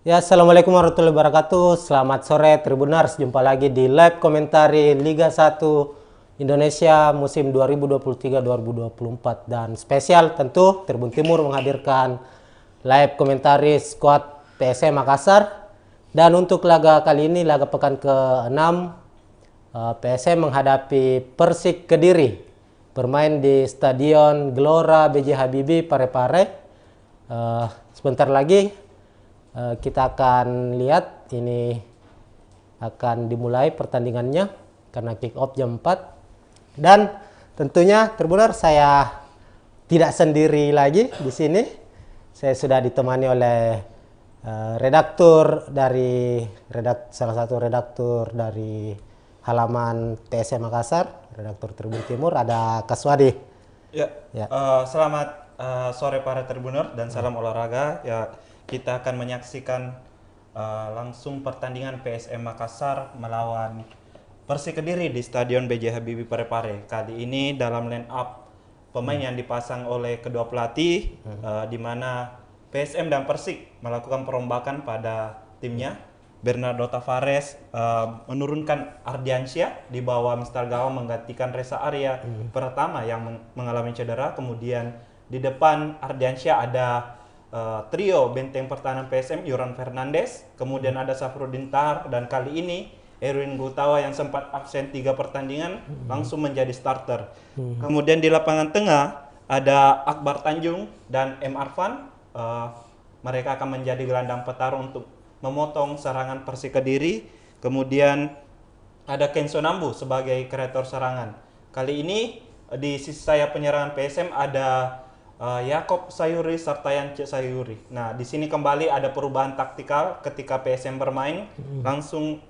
Ya, Assalamualaikum warahmatullahi wabarakatuh. Selamat sore Tribuners. Jumpa lagi di live komentari Liga 1 Indonesia musim 2023-2024. Dan spesial tentu Tribun Timur menghadirkan live komentari skuad PSM Makassar. Dan untuk laga kali ini, laga pekan ke-6, PSM menghadapi Persik Kediri. Bermain di Stadion Gelora B.J. Habibie, Parepare. Sebentar lagi kita akan lihat ini akan dimulai pertandingannya karena kick off jam 4. Dan tentunya Tribuners, saya tidak sendiri lagi di sini. Saya sudah ditemani oleh salah satu redaktur dari halaman PSM Makassar, redaktur Tribun Timur, ada Kaswadi. Ya. Selamat sore para Tribuners dan salam olahraga. Ya, kita akan menyaksikan langsung pertandingan PSM Makassar melawan Persik Kediri di Stadion B.J. Habibie Parepare. Kali ini dalam line up pemain yang dipasang oleh kedua pelatih, di mana PSM dan Persik melakukan perombakan pada timnya. Bernardo Tavares menurunkan Ardiansyah di bawah Mister Gawang menggantikan Reza Arya pertama yang mengalami cedera. Kemudian di depan Ardiansyah ada trio benteng pertahanan PSM, Yoran Fernandes, kemudian ada Safruddin Tahar, dan kali ini Erwin Gutawa yang sempat absen 3 pertandingan langsung menjadi starter. Kemudian di lapangan tengah ada Akbar Tanjung dan M. Arfan. Mereka akan menjadi gelandang petarung untuk memotong serangan Persik Kediri. Kemudian ada Kenzo Nambu sebagai kreator serangan. Kali ini di sisi sayap penyerangan PSM ada Yakob Sayuri serta Yance Sayuri. Nah, di sini kembali ada perubahan taktikal ketika PSM bermain, langsung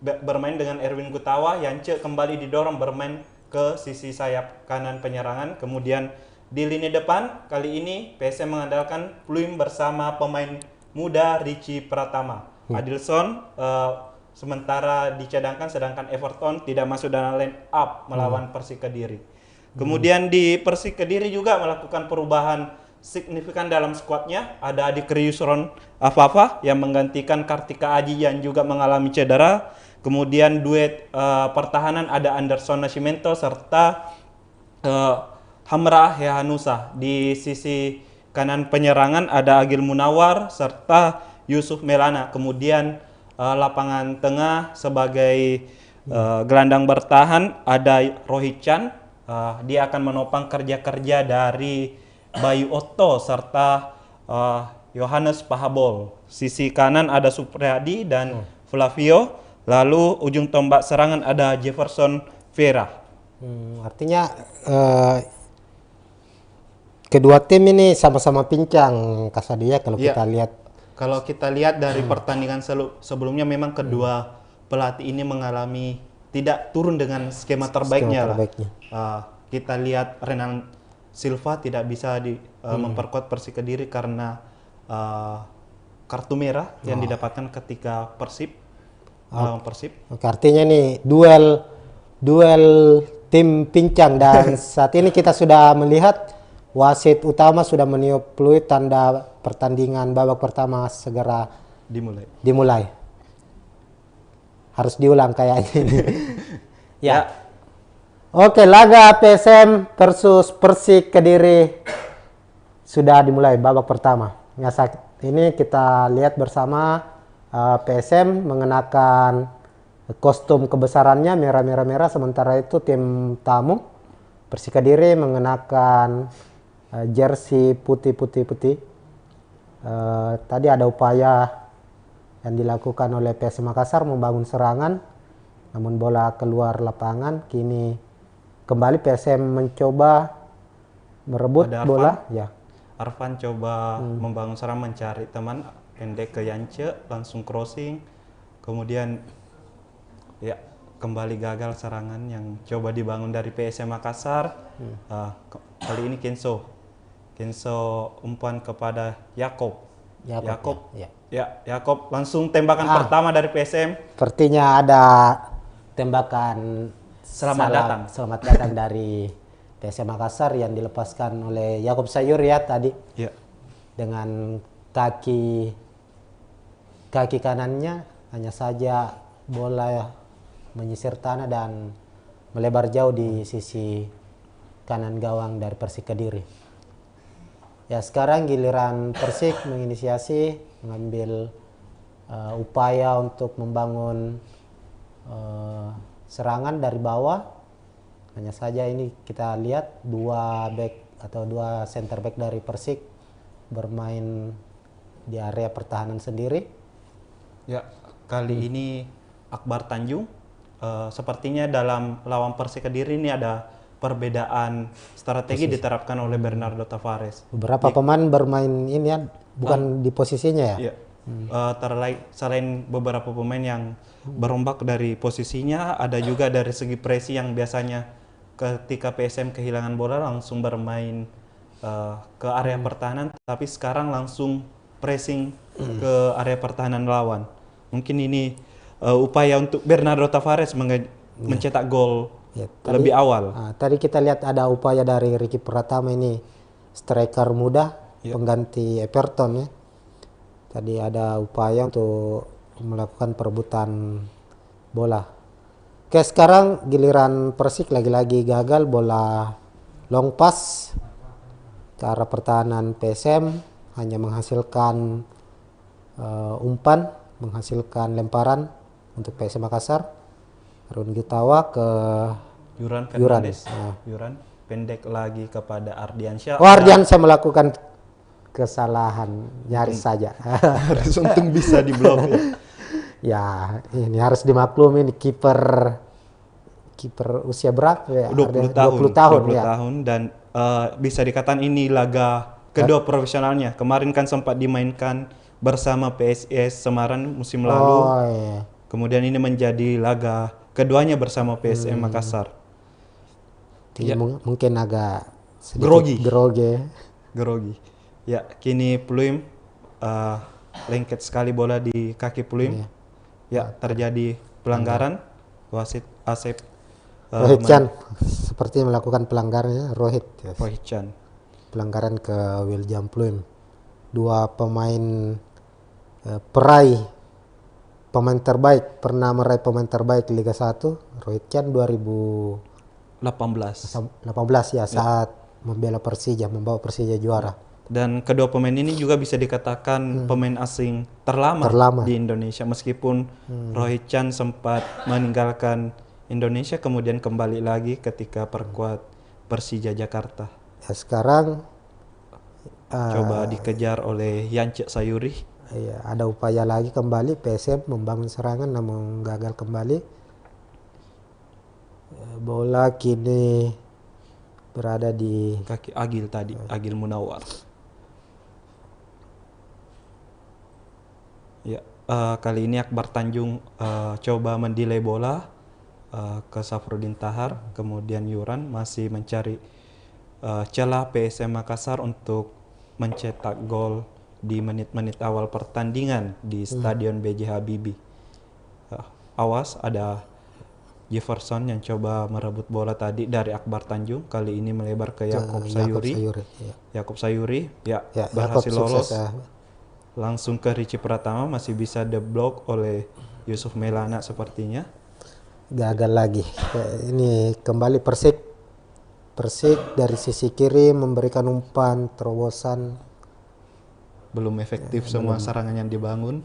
bermain dengan Erwin Gutawa. Yance kembali didorong bermain ke sisi sayap kanan penyerangan. Kemudian di lini depan kali ini PSM mengandalkan Pluim bersama pemain muda Richie Pratama. Adilson sementara dicadangkan, sedangkan Everton tidak masuk dalam line up melawan Persik Kediri. Kemudian di Persik Kediri juga melakukan perubahan signifikan dalam skuadnya. Ada Adik Riusron Afafa yang menggantikan Kartika Aji yang juga mengalami cedera. Kemudian duet pertahanan ada Anderson Nascimento serta Hamra Hehanusa. Di sisi kanan penyerangan ada Agil Munawar serta Yusuf Melana. Kemudian lapangan tengah sebagai gelandang bertahan ada Rohit Chan. Dia akan menopang kerja-kerja dari Bayu Otto serta Yohanes Pahabol. Sisi kanan ada Supriyadi dan Flavio. Lalu ujung tombak serangan ada Jefferson Vera. Artinya kedua tim ini sama-sama pincang, Kasadi, ya, kalau kita lihat. Kalau kita lihat dari pertandingan sebelumnya, memang kedua pelatih ini mengalami tidak turun dengan skema terbaiknya. Kita lihat Renan Silva tidak bisa memperkuat Persik Kediri karena kartu merah yang didapatkan ketika Persib melawan Persib. Oke, artinya nih duel tim pincang, dan saat ini kita sudah melihat wasit utama sudah meniup peluit tanda pertandingan babak pertama segera dimulai. Harus diulang kayaknya. Ya. Oke, laga PSM versus Persik Kediri sudah dimulai babak pertama. Ya, saat ini kita lihat bersama PSM mengenakan kostum kebesarannya merah-merah, sementara itu tim tamu Persik Kediri mengenakan jersey putih. Tadi ada upaya yang dilakukan oleh PSM Makassar membangun serangan, namun bola keluar lapangan. Kini kembali PSM mencoba merebut bola. Ya. Arfan coba membangun serangan, mencari teman, pendek ke Yance, langsung crossing. Kemudian ya kembali gagal serangan yang coba dibangun dari PSM Makassar. Kali ini Kenzo umpan kepada Yakob. Yakob langsung tembakan pertama dari PSM. Sepertinya ada tembakan selamat datang dari PSM Makassar yang dilepaskan oleh Yakob Sayuri ya tadi. Ya. Dengan kaki kaki kanannya hanya saja bola menyisir tanah dan melebar jauh di sisi kanan gawang dari Persik Kediri. Ya, sekarang giliran Persik menginisiasi mengambil upaya untuk membangun serangan dari bawah. Hanya saja ini kita lihat dua back atau dua center back dari Persik bermain di area pertahanan sendiri. Ya, kali ini Akbar Tanjung sepertinya dalam lawan Persik Kediri ini ada perbedaan strategi diterapkan oleh Bernardo Tavares. Beberapa pemain bermain ini ya, bukan di posisinya ya. Iya. Selain beberapa pemain yang berombak dari posisinya, ada juga dari segi presi yang biasanya ketika PSM kehilangan bola langsung bermain ke area pertahanan, tapi sekarang langsung pressing ke area pertahanan lawan. Mungkin ini upaya untuk Bernardo Tavares mencetak gol lebih awal. Tadi kita lihat ada upaya dari Ricky Pratama, ini striker muda pengganti Everton ya. Tadi ada upaya untuk melakukan perebutan bola. Oke, sekarang giliran Persik lagi-lagi gagal bola long pass ke arah pertahanan PSM, hanya menghasilkan umpan, menghasilkan lemparan untuk PSM Makassar. Harun Gitawa ke Yuran Yuran. Fernandes. Yuran pendek lagi kepada Ardiansyah. Ardiansyah melakukan kesalahan nyaris saja. Harus untung bisa diblok ya. Ya, ini harus dimaklumi, ini kiper usia berapa ya? 20 tahun dan bisa dikatakan ini laga kedua profesionalnya. Kemarin kan sempat dimainkan bersama PSIS Semarang musim lalu. Iya. Kemudian ini menjadi laga keduanya bersama PSM Makassar. Ya. Mungkin agak grogi. Ya, kini Pluim lengket sekali bola di kaki Pluim. Ya, terjadi pelanggaran. Wasit Asep Rohit Chan seperti melakukan pelanggarannya. Rohit Chan. Pelanggaran ke William Pluim. Dua pemain peraih pemain terbaik, pernah meraih pemain terbaik Liga 1. Rohit Chan 2018 ya, saat membela Persija, membawa Persija juara. Dan kedua pemain ini juga bisa dikatakan pemain asing terlama di Indonesia, meskipun Rohit Chan sempat meninggalkan Indonesia kemudian kembali lagi ketika perkuat Persija Jakarta. Ya, sekarang coba dikejar oleh Yance Sayuri. Iya, ada upaya lagi kembali PSM membangun serangan namun gagal kembali. Bola kini berada di kaki Agil tadi, Agil Munawar. Ya, kali ini Akbar Tanjung coba mendelay bola ke Safrudin Tahar, kemudian Yuran masih mencari celah PSM Makassar untuk mencetak gol di menit-menit awal pertandingan di Stadion B.J. Habibie. Awas, ada Jefferson yang coba merebut bola tadi dari Akbar Tanjung, kali ini melebar ke Yakob Sayuri. Yakob Sayuri berhasil lolos. Langsung ke Ricky Pratama, masih bisa deblok oleh Yusuf Melana sepertinya. Gagal lagi. Ini kembali Persik dari sisi kiri memberikan umpan terobosan. Belum efektif semua serangan yang dibangun.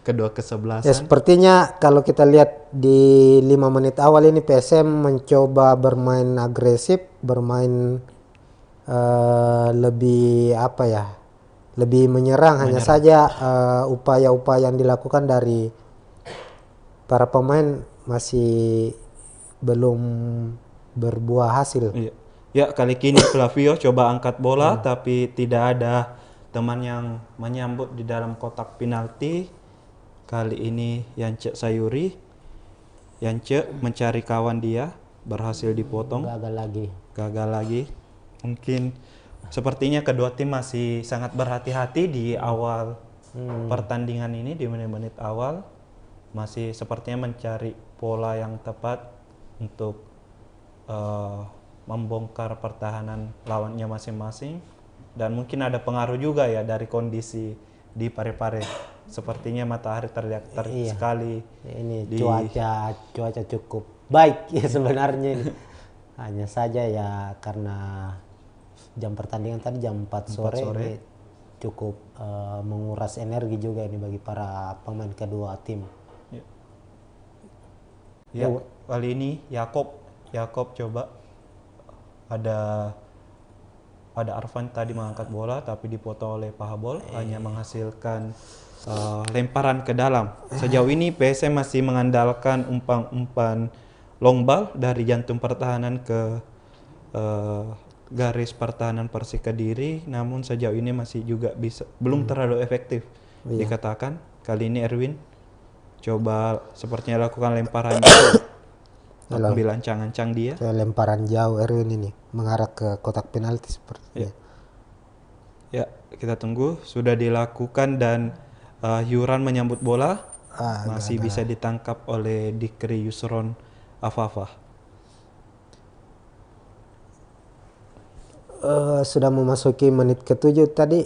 Kedua kesebelasan. Ya, sepertinya kalau kita lihat di 5 menit awal ini PSM mencoba bermain agresif, bermain lebih lebih menyerang. Hanya saja upaya-upaya yang dilakukan dari para pemain masih belum berbuah hasil. Ya, kali ini Flavio coba angkat bola tapi tidak ada teman yang menyambut di dalam kotak penalti. Kali ini Yance Sayuri. Yance mencari kawan dia, berhasil dipotong. Gagal lagi. Mungkin sepertinya kedua tim masih sangat berhati-hati di awal pertandingan ini, di menit-menit awal. Masih sepertinya mencari pola yang tepat untuk membongkar pertahanan lawannya masing-masing. Dan mungkin ada pengaruh juga ya dari kondisi di Parepare. sepertinya matahari terlihat terik sekali. Ini cuaca cukup baik ya sebenarnya ini. Hanya saja ya karena jam pertandingan tadi jam 4 sore. Ini cukup menguras energi juga ini bagi para pemain kedua tim. Ya, kali ini Yakob coba ada Arfan tadi mengangkat bola tapi dipotong oleh Pahabol, hanya menghasilkan lemparan ke dalam. Sejauh ini PSM masih mengandalkan umpan-umpan long ball dari jantung pertahanan ke garis pertahanan Persik Kediri, namun sejauh ini masih juga belum terlalu efektif dikatakan. Kali ini Erwin coba sepertinya lakukan lemparan jauh. Ambil ancang-ancang dia. Lemparan jauh Erwin ini mengarah ke kotak penalti sepertinya. Ya, kita tunggu. Sudah dilakukan dan Yuran menyambut bola. Masih bisa ditangkap oleh Dikri Yusron Afafah. Sudah memasuki menit ke-7 tadi.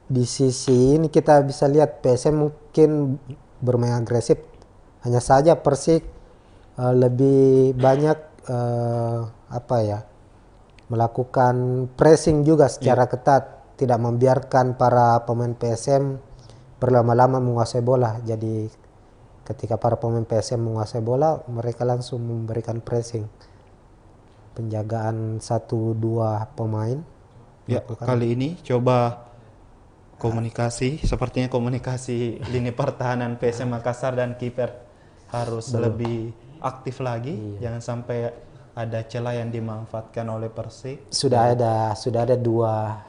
Di sisi ini kita bisa lihat PSM mungkin bermain agresif, hanya saja Persik lebih banyak melakukan pressing juga secara ketat, tidak membiarkan para pemain PSM berlama-lama menguasai bola. Jadi ketika para pemain PSM menguasai bola, mereka langsung memberikan pressing, penjagaan 1-2 pemain. Ya, kali ini coba sepertinya komunikasi lini pertahanan PSM Makassar dan kiper harus lebih aktif lagi. Jangan sampai ada celah yang dimanfaatkan oleh Persik. Sudah ada dua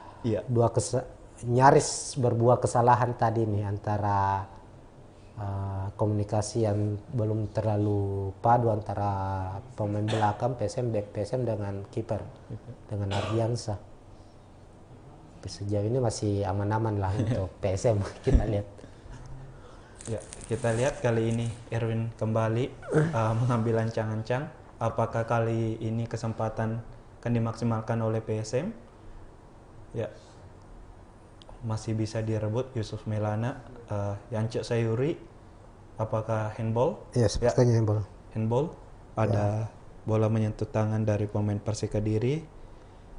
nyaris berbuah kesalahan tadi nih, antara komunikasi yang belum terlalu padu antara pemain belakang back PSM dengan kiper dengan Ardiansa. Sejauh ini masih aman-aman lah untuk PSM. Kita lihat. Ya, kita lihat kali ini Erwin kembali mengambil ancang-ancang. Apakah kali ini kesempatan akan dimaksimalkan oleh PSM? Ya, masih bisa direbut Yusuf Melana, Yance Sayuri. Apakah handball? Ya, sepertinya handball. Ada bola menyentuh tangan dari pemain Persik Kediri.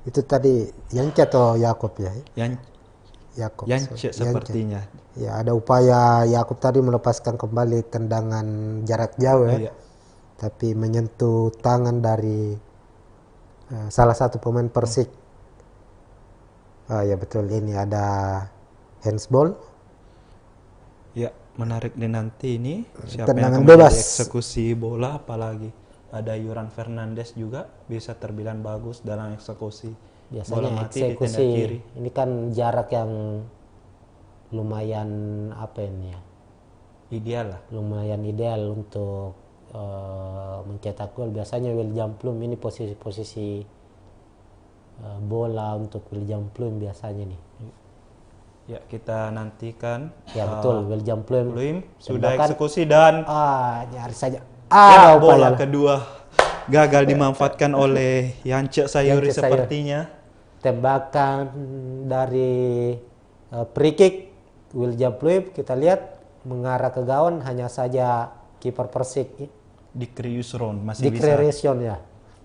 Itu tadi Yance atau Yakob ya? Yance sepertinya. Ya, ada upaya Yakob tadi melepaskan kembali tendangan jarak jauh ya. Tapi menyentuh tangan dari salah satu pemain Persik. Ya betul, ini ada handsball. Ya, menarik nanti ini siapa tendangan yang akan bebas eksekusi bola, apalagi ada Yuran Fernandes juga bisa terbilang bagus dalam eksekusi. Biasanya bola mati eksekusi di kiri. Ini kan jarak yang lumayan ideal lah. Lumayan ideal untuk mencetak gol. Biasanya William Plum ini posisi bola untuk William Plum biasanya nih. Ya, kita nantikan. Ya betul, William Plum sudah eksekusi dan nyaris saja. Bola kedua gagal dimanfaatkan oleh Yance Sayuri sepertinya. Tembakan dari free kick William Plum kita lihat mengarah ke gawang, hanya saja kiper Persik Dikri Yusron masih ya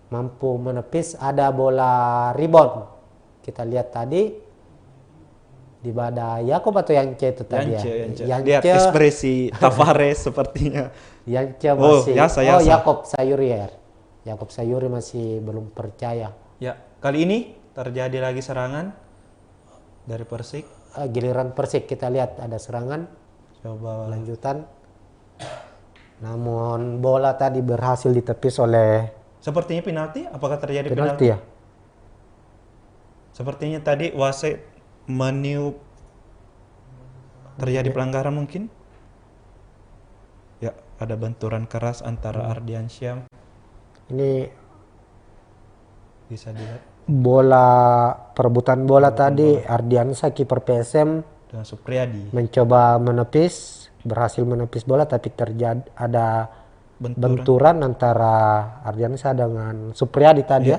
mampu menepis. Ada bola rebound, kita lihat tadi di badan Yakob atau Yance itu tadi. Yance. Lihat ekspresi Tavares sepertinya. Yance masih Yasa. Yakob Sayuri ya. Yakob Sayuri masih belum percaya. Ya, kali ini terjadi lagi serangan dari Persik. Giliran Persik kita lihat ada serangan. Coba lanjutan. Namun bola tadi berhasil ditepis oleh. Sepertinya penalti. Apakah terjadi penalti? Ya. Sepertinya tadi wasit meniup terjadi pelanggaran mungkin. Ya, ada benturan keras antara Ardiansyah. Ini bisa dilihat perebutan bola tadi. Ardiansyah kiper PSM dengan Supriyadi mencoba berhasil menepis bola, tapi terjadi ada benturan antara Ardiansyah dengan Supriyadi tadi.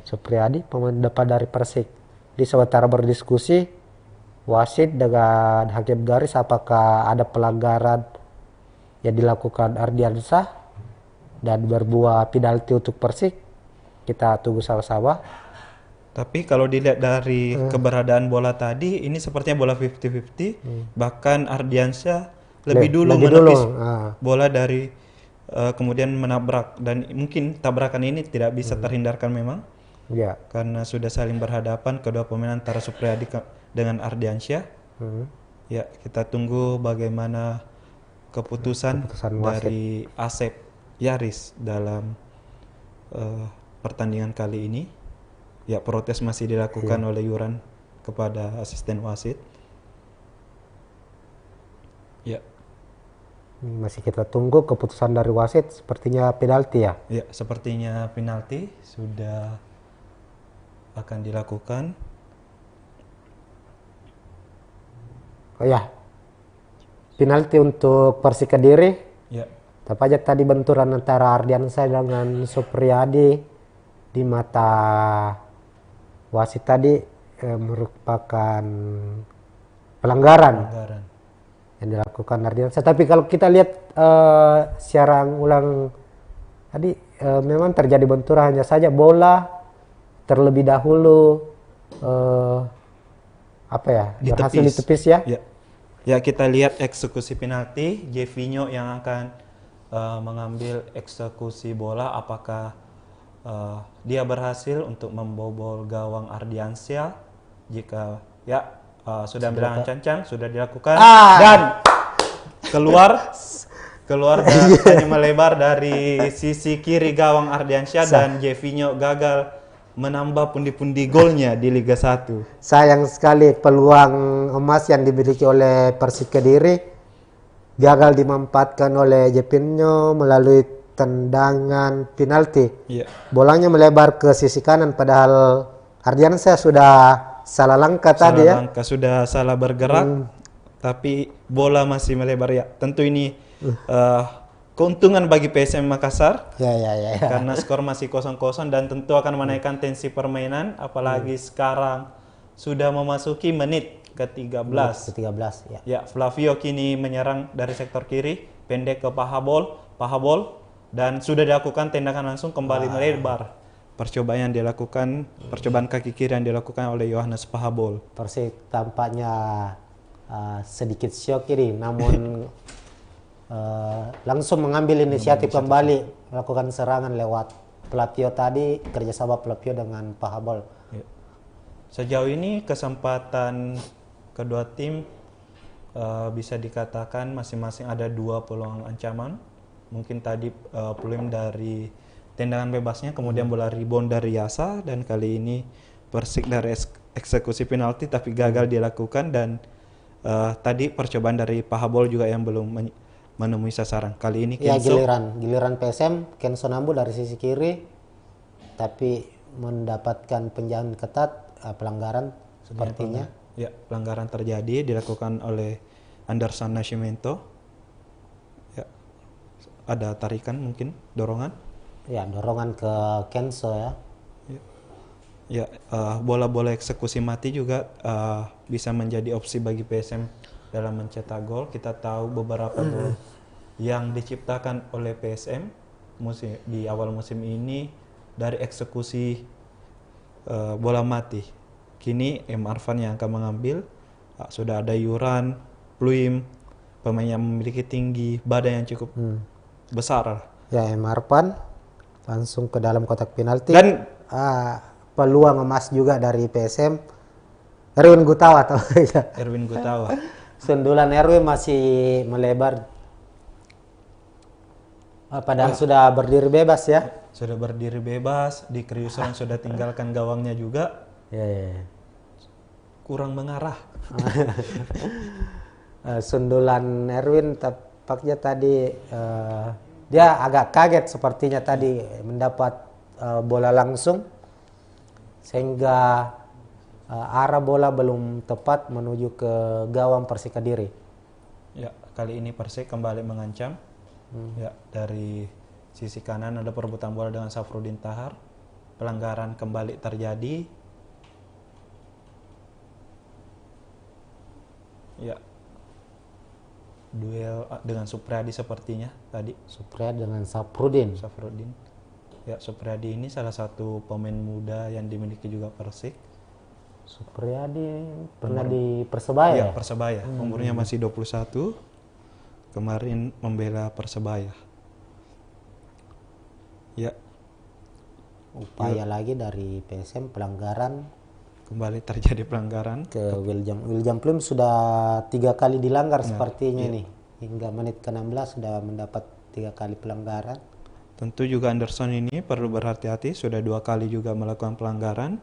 Supriyadi pemain depan dari Persik. Di sementara berdiskusi, wasit dengan hakim garis apakah ada pelanggaran yang dilakukan Ardiansyah dan berbuah penalti untuk Persik. Kita tunggu sama-sama. Tapi kalau dilihat dari keberadaan bola tadi, ini sepertinya bola 50-50. Bahkan Ardiansyah lebih dulu menepis bola dari kemudian menabrak, dan mungkin tabrakan ini tidak bisa terhindarkan memang. Ya. Karena sudah saling berhadapan kedua pemain antara Supriyadi dengan Ardiansyah. Ya, kita tunggu bagaimana keputusan dari Asep Yaris dalam pertandingan kali ini. Ya, protes masih dilakukan oleh Yuran kepada asisten wasit. Ya. Masih kita tunggu keputusan dari wasit, sepertinya penalti ya. Ya, sepertinya penalti sudah akan dilakukan. Oh ya, penalti untuk Persik Kediri. Ya. Tapi aja tadi benturan antara Ardiansyah dengan Supriyadi di mata wasit tadi merupakan pelanggaran yang dilakukan Ardiansyah. Tapi kalau kita lihat secara ulang tadi memang terjadi benturan, hanya saja bola terlebih dahulu berhasil ditepis ya. Ya, kita lihat eksekusi penalti Jevinho yang akan mengambil eksekusi bola. Apakah dia berhasil untuk membobol gawang Ardiansyah? Jika sudah ambil cancang, sudah dilakukan dan keluar dan hanya melebar dari sisi kiri gawang Ardiansyah dan Jevinho gagal menambah pundi-pundi golnya di Liga 1. Sayang sekali peluang emas yang dimiliki oleh Persik Kediri gagal dimanfaatkan oleh Jevinho melalui tendangan penalti. Bolanya melebar ke sisi kanan, padahal Ardiansyah sudah salah langkah tadi ya. Sudah salah bergerak, tapi bola masih melebar ya. Tentu ini keuntungan bagi PSM Makassar. Ya. Karena skor masih 0-0 dan tentu akan menaikkan tensi permainan, apalagi sekarang sudah memasuki menit ke-13. Ya, Flavio kini menyerang dari sektor kiri, pendek ke Pahabol, dan sudah dilakukan tendangan langsung kembali melebar. Percobaan kaki kiri yang dilakukan oleh Yohanes Pahabol. Persik tampaknya sedikit syok ini, namun langsung mengambil inisiatif kembali melakukan serangan lewat Flavio tadi, kerjasama Flavio dengan Pahabol. Sejauh ini kesempatan kedua tim bisa dikatakan masing-masing ada 2 peluang ancaman. Mungkin tadi peluang dari tendangan bebasnya, kemudian bola rebound dari Yasa, dan kali ini Persik dari eksekusi penalti tapi gagal dilakukan, dan tadi percobaan dari Pahabol juga yang belum menemui sasaran. Kali ini Kenzo. Giliran PSM, Kenzo Nambu dari sisi kiri tapi mendapatkan penjagaan ketat, pelanggaran sepertinya. Ya, pelanggaran terjadi dilakukan oleh Anderson Nascimento. Ya, ada tarikan mungkin, dorongan. Ya, dorongan ke Kenzo ya. Ya, bola-bola eksekusi mati juga bisa menjadi opsi bagi PSM dalam mencetak gol. Kita tahu beberapa gol yang diciptakan oleh PSM di awal musim ini dari eksekusi bola mati. Kini M. Arfan yang akan mengambil. Sudah ada Yuran, Pluim, pemain yang memiliki tinggi badan yang cukup besar. Ya, M. Arfan langsung ke dalam kotak penalti. Dan peluang emas juga dari PSM. Erwin Gutawa atau Erwin Gutawa. Sundulan Erwin masih melebar. Padahal sudah berdiri bebas ya. Sudah berdiri bebas, di Kriuson sudah tinggalkan gawangnya juga. Ya. Kurang mengarah. Sundulan Erwin tampaknya tadi dia agak kaget sepertinya tadi mendapat bola langsung, sehingga arah bola belum tepat menuju ke gawang Persik Kediri. Ya, kali ini Persik kembali mengancam. Ya, dari sisi kanan ada perebutan bola dengan Safrudin Tahar. Pelanggaran kembali terjadi. duel dengan Supriyadi sepertinya tadi. Supriyadi dengan Safrudin. Ya, Supriyadi ini salah satu pemain muda yang dimiliki juga Persik. Supriyadi pernah di Persebaya. Ya, Persebaya. Umurnya masih 21. Kemarin membela Persebaya. Ya. Upaya lagi dari PSM pelanggaran. Kembali terjadi pelanggaran ke William Pluim sudah 3 kali dilanggar sepertinya nih. Hingga menit ke-16 sudah mendapat 3 kali pelanggaran. Tentu juga Anderson ini perlu berhati-hati, sudah 2 kali juga melakukan pelanggaran.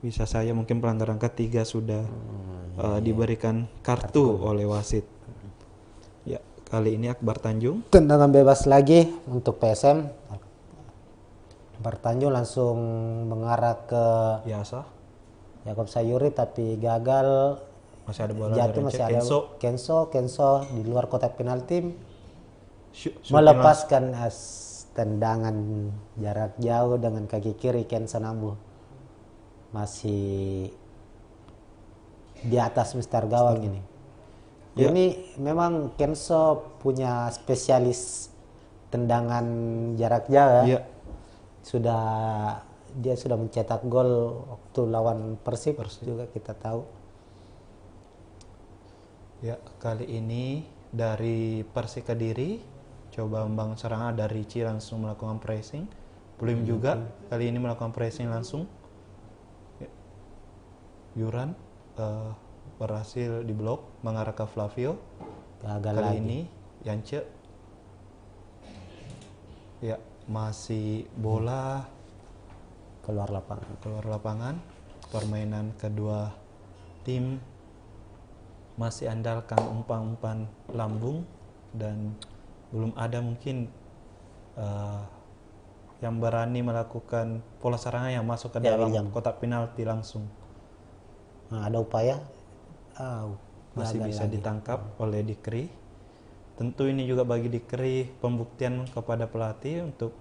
Bisa saja mungkin pelanggaran ketiga sudah diberikan kartu oleh wasit. Ya, kali ini Akbar Tanjung. Tendangan bebas lagi untuk PSM. Akbar Tanjung langsung mengarah ke Yakob Sayuri tapi gagal. Masih ada bola jatuh, dari masih ada Kenso di luar kotak penalti melepaskan tendangan jarak jauh dengan kaki kiri. Kenso Nambu masih di atas Mister Gawang ini. Ini memang Kenso punya spesialis tendangan jarak jauh ya. Dia sudah mencetak gol waktu lawan Persib juga kita tahu. Ya, kali ini dari Persik Kediri coba membangun serangan, dari Ricci langsung melakukan pressing. Pluim juga kali ini melakukan pressing langsung. Ya. Yuran berhasil diblok mengarah ke Flavio. Gagal kali lagi. Ini Yance. Ya, masih bola keluar lapangan. Permainan kedua tim masih andalkan umpan-umpan lambung dan belum ada mungkin yang berani melakukan pola serangan yang masuk ke dalam kotak penalti langsung. Nah, ada upaya masih bisa ditangkap oleh Dikri. Tentu ini juga bagi Dikri pembuktian kepada pelatih untuk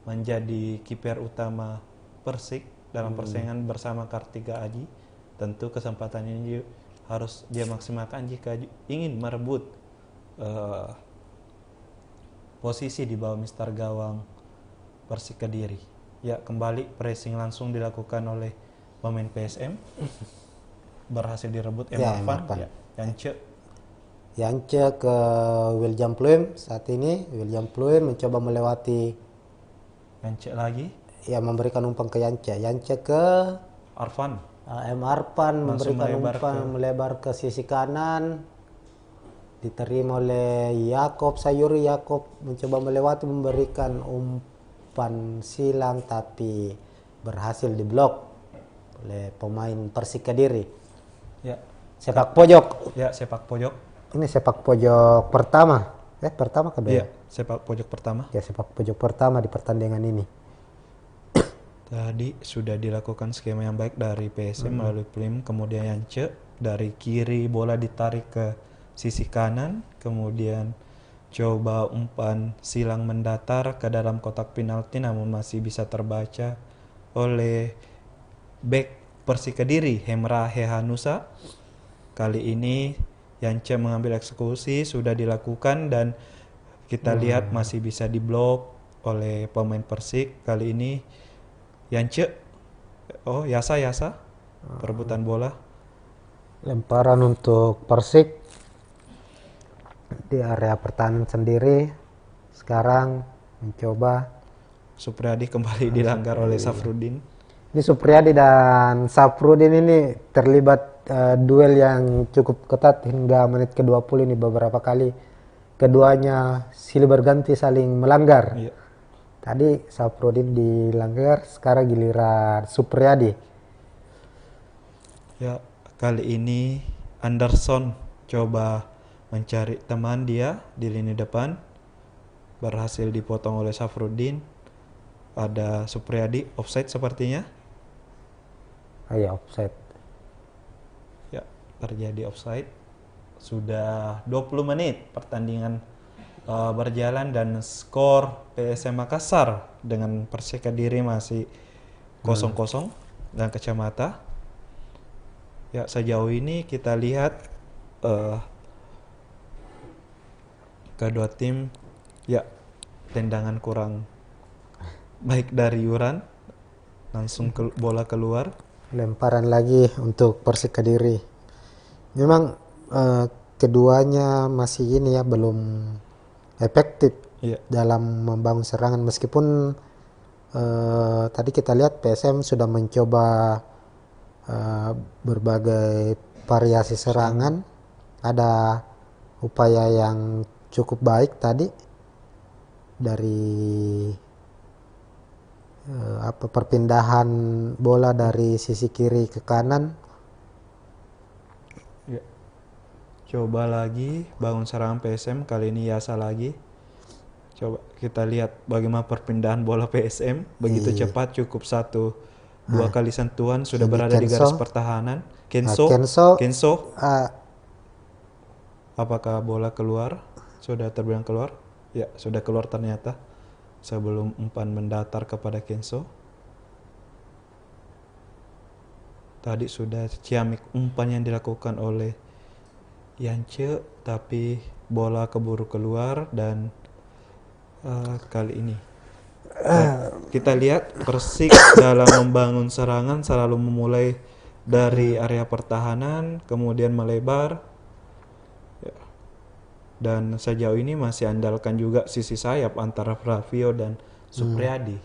menjadi kiper utama Persik dalam persaingan bersama Kartiga Aji. Tentu kesempatan ini harus dia maksimalkan jika ingin merebut posisi di bawah Mister Gawang Persik Kediri. Ya, kembali pressing langsung dilakukan oleh pemain PSM. Berhasil direbut Emarvan. Yance ke William Pluim. Saat ini William Pluim mencoba melewati Yance lagi. Ya, memberikan umpan ke Yance. Yance ke Arfan. Arfan memberikan umpan melebar ke sisi kanan. Diterima oleh Yakob Sayuri. Yakob mencoba melewati, memberikan umpan silang tapi berhasil diblok oleh pemain Persik Kediri. Ya. Sepak pojok. Ya, sepak pojok. Ini sepak pojok pertama. Pertama kedua. Iya, sepak pojok pertama. Ya, sepak pojok pertama di pertandingan ini. Tadi sudah dilakukan skema yang baik dari PSM melalui Pluim, kemudian Yance dari kiri bola ditarik ke sisi kanan, kemudian coba umpan silang mendatar ke dalam kotak penalti namun masih bisa terbaca oleh bek Persik Kediri Hemra Hehanusa. Kali ini Yance mengambil eksekusi, sudah dilakukan dan kita lihat masih bisa diblok oleh pemain Persik. Kali ini Yance, Yasa perebutan bola. Lemparan untuk Persik di area pertahanan sendiri. Sekarang mencoba Supriyadi kembali dilanggar oleh Safrudin. Ini Supriyadi dan Safrudin ini terlibat duel yang cukup ketat hingga menit ke-20 ini. Beberapa kali keduanya silih berganti saling melanggar. Iya. Tadi Safrudin dilanggar, sekarang giliran Supriyadi. Ya, kali ini Anderson coba mencari teman dia di lini depan. Berhasil dipotong oleh Safrudin. Ada Supriyadi, offside sepertinya. Ya, offside. Ya, terjadi offside. Sudah 20 menit pertandingan berjalan dan skor PSM Makassar dengan Persik Kediri masih 0-0 dan kacamata. Ya, sejauh ini kita lihat kedua tim ya tendangan kurang baik dari Yuran, langsung bola keluar. Lemparan lagi untuk Persik Kediri. Memang keduanya masih ini ya, belum efektif dalam membangun serangan, meskipun tadi kita lihat PSM sudah mencoba berbagai variasi serangan. Ada upaya yang cukup baik tadi dari perpindahan bola dari sisi kiri ke kanan. Ya. Coba lagi bangun serangan PSM, kali ini Yasa lagi. Coba kita lihat bagaimana perpindahan bola PSM begitu cepat, cukup 1-2 kali sentuhan sudah berada di garis pertahanan. Kenso. Apakah bola keluar? Sudah terbilang keluar? Ya, sudah keluar ternyata. Sebelum umpan mendatar kepada Kenso. Tadi sudah ciamik umpan yang dilakukan oleh Yance, tapi bola keburu keluar dan kali ini kita lihat Persik dalam membangun serangan selalu memulai dari area pertahanan, kemudian melebar. Dan sejauh ini masih andalkan juga sisi sayap antara Flavio dan Supriyadi.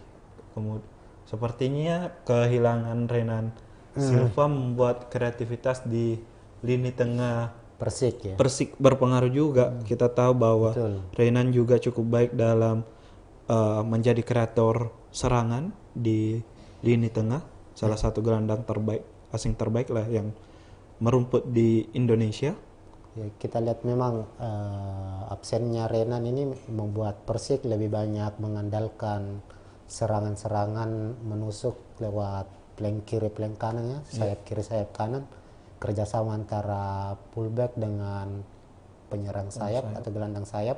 Sepertinya kehilangan Renan Silva membuat kreativitas di lini tengah Persik berpengaruh juga. Kita tahu bahwa Renan juga cukup baik dalam menjadi kreator serangan di lini tengah. Salah satu gelandang terbaik, asing terbaik lah yang merumput di Indonesia. Ya, kita lihat memang absennya Renan ini membuat Persik lebih banyak mengandalkan serangan-serangan menusuk lewat flank kiri, flank kanan ya, sayap kiri, sayap kanan, kerjasama antara fullback dengan penyerang sayap atau gelandang sayap.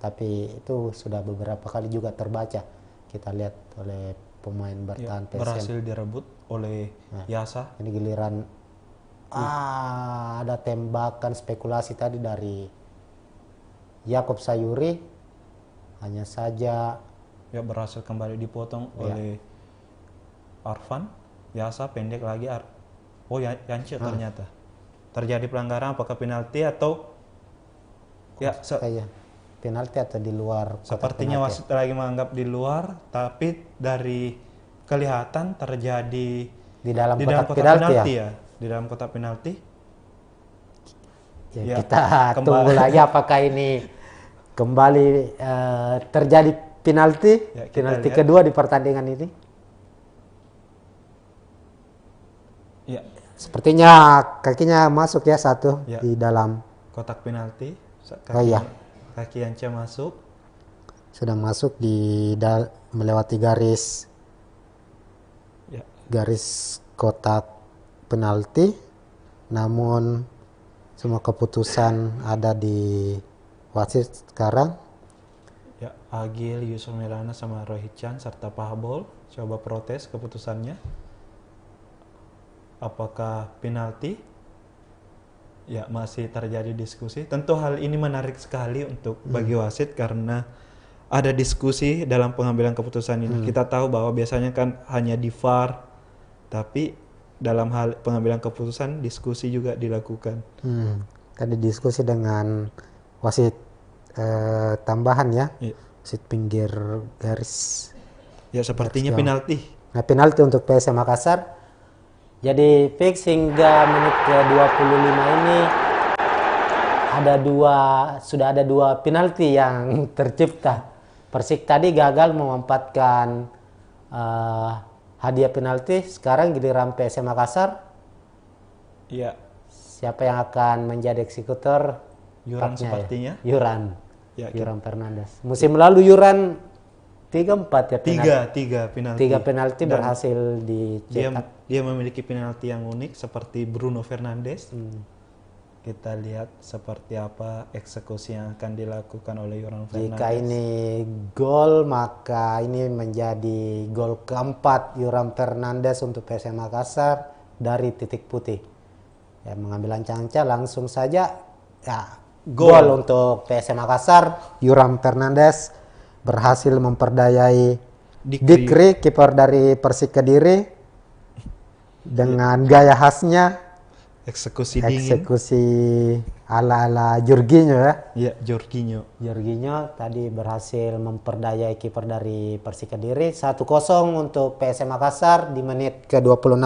Tapi itu sudah beberapa kali juga terbaca, kita lihat oleh pemain bertahan PSM. Berhasil direbut oleh Yasa. Ini giliran ada tembakan spekulasi tadi dari Yakob Sayuri, hanya saja ya berhasil kembali dipotong oleh Arfan. Yasa pendek lagi. Yance ternyata terjadi pelanggaran, apakah penalti atau penalti atau di luar? Sepertinya wasit lagi menganggap di luar, tapi dari kelihatan terjadi di dalam kotak penalti ya. Di dalam kotak penalti. Kita tunggu lagi apakah ini kembali terjadi penalti, penalti kedua di pertandingan ini. Ya. Sepertinya kakinya masuk ya satu di dalam kotak penalti. Kaki Yance masuk. Sudah masuk melewati garis kotak penalti, namun semua keputusan ada di wasit sekarang. Ya, Agil, Yusuf Melana sama Rohit Chan serta Pahabol coba protes keputusannya. Apakah penalti? Ya, masih terjadi diskusi. Tentu hal ini menarik sekali untuk bagi wasit karena ada diskusi dalam pengambilan keputusan ini. Kita tahu bahwa biasanya kan hanya di VAR, tapi dalam hal pengambilan keputusan diskusi juga dilakukan. Tadi diskusi dengan wasit tambahan ya, wasit pinggir garis. Ya sepertinya penalti. Nah, penalti untuk PSM Makassar. Jadi fix hingga menit ke-25 ini sudah ada dua penalti yang tercipta. Persik tadi gagal memanfaatkan hadiah penalti, sekarang giliran PSM Makassar. Iya. Siapa yang akan menjadi eksekutor? Yuran sepertinya. Yuran. Yuran Fernandes. Musim lalu Yuran 3-4 ya penalti. Tiga penalti berhasil dicetak. Dia memiliki penalti yang unik seperti Bruno Fernandes. Kita lihat seperti apa eksekusi yang akan dilakukan oleh Yuran Fernandes. Jika ini gol, maka ini menjadi gol keempat Yuran Fernandes untuk PSM Makassar dari titik putih. Ya, mengambil ancang-ancang langsung saja. Ya, gol untuk PSM Makassar. Yuram Fernandes berhasil memperdayai Dikri, kiper dari Persik Kediri, dengan gaya khasnya, Eksekusi dingin. eksekusi ala-ala Jorginho ya. Ya, Jorginho. Jorginho tadi berhasil memperdayai kiper dari Persik Kediri. 1-0 untuk PSM Makassar di menit ke-26.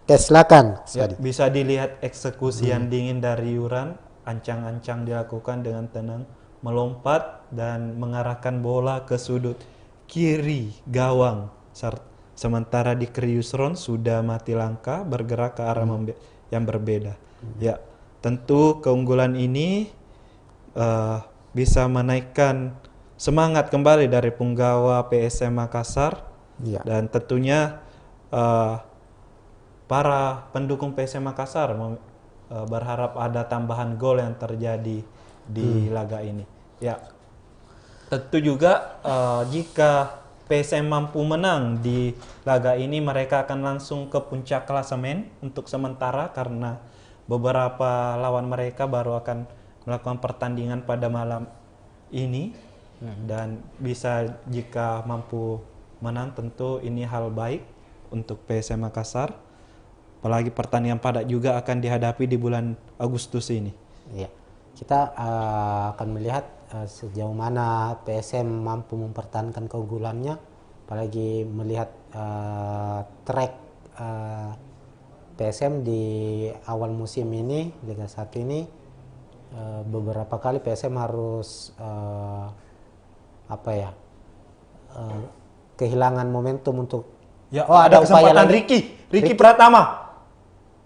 Silakan. Ya, bisa dilihat eksekusi yang dingin dari Yuran, ancang-ancang dilakukan dengan tenang, melompat dan mengarahkan bola ke sudut kiri gawang. Sementara di Yusron sudah mati langkah bergerak ke arah yang berbeda. Ya, tentu keunggulan ini bisa menaikkan semangat kembali dari punggawa PSM Makassar. Ya. Dan tentunya para pendukung PSM Makassar berharap ada tambahan gol yang terjadi di laga ini. Ya, tentu juga jika PSM mampu menang di laga ini, mereka akan langsung ke puncak klasemen untuk sementara karena beberapa lawan mereka baru akan melakukan pertandingan pada malam ini. Dan bisa jika mampu menang, tentu ini hal baik untuk PSM Makassar. Apalagi pertandingan padat juga akan dihadapi di bulan Agustus ini. Iya, kita akan melihat sejauh mana PSM mampu mempertahankan keunggulannya, apalagi melihat track PSM di awal musim ini, Liga 1 ini, beberapa kali PSM harus kehilangan momentum untuk Ya, ada kesempatan Ricky Pratama.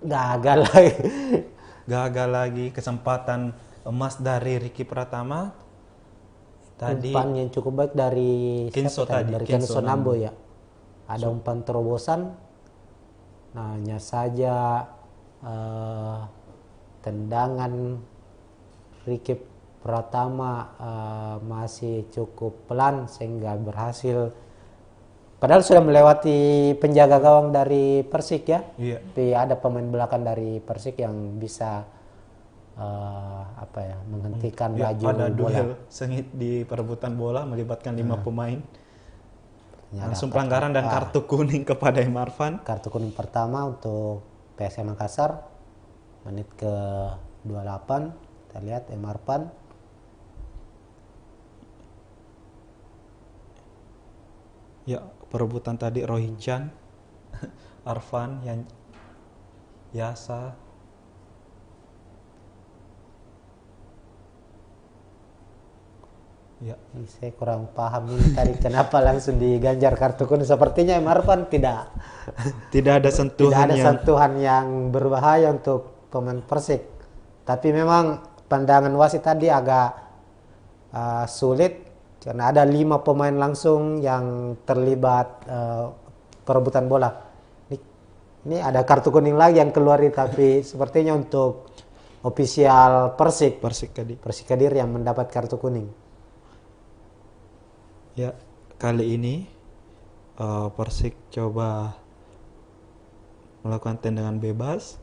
Gagal lagi. Gagal lagi kesempatan emas dari Ricky Pratama. Tadi Umpan yang cukup baik dari Kenso siapa tadi, dari Kenso Kenso Nambo ya. Ada umpan terobosan. Nah, hanya saja tendangan Ricky Pratama masih cukup pelan sehingga berhasil. Padahal sudah melewati penjaga gawang dari Persik ya. Iya. Tapi ada pemain belakang dari Persik yang bisa menghentikan laju ada bola. duel sengit di perebutan bola melibatkan 5 pemain. Langsung pelanggaran dan kartu kuning kepada Emarfan. Kartu kuning pertama untuk PSM Makassar menit ke-28. Kita lihat Emarfan. Ya, perebutan tadi Rohican, Arfan, yang Yasa. Ya, Saya kurang paham ini tadi kenapa langsung diganjar kartu kuning. Sepertinya Emarfan tidak ada sentuhan sentuhan yang berbahaya untuk pemain Persik. Tapi memang pandangan wasit tadi agak sulit karena ada 5 pemain langsung yang terlibat perebutan bola. Ini ada kartu kuning lagi yang keluar, tapi sepertinya untuk ofisial Persik Kediri yang mendapat kartu kuning. Ya, kali ini Persik coba melakukan tendangan bebas,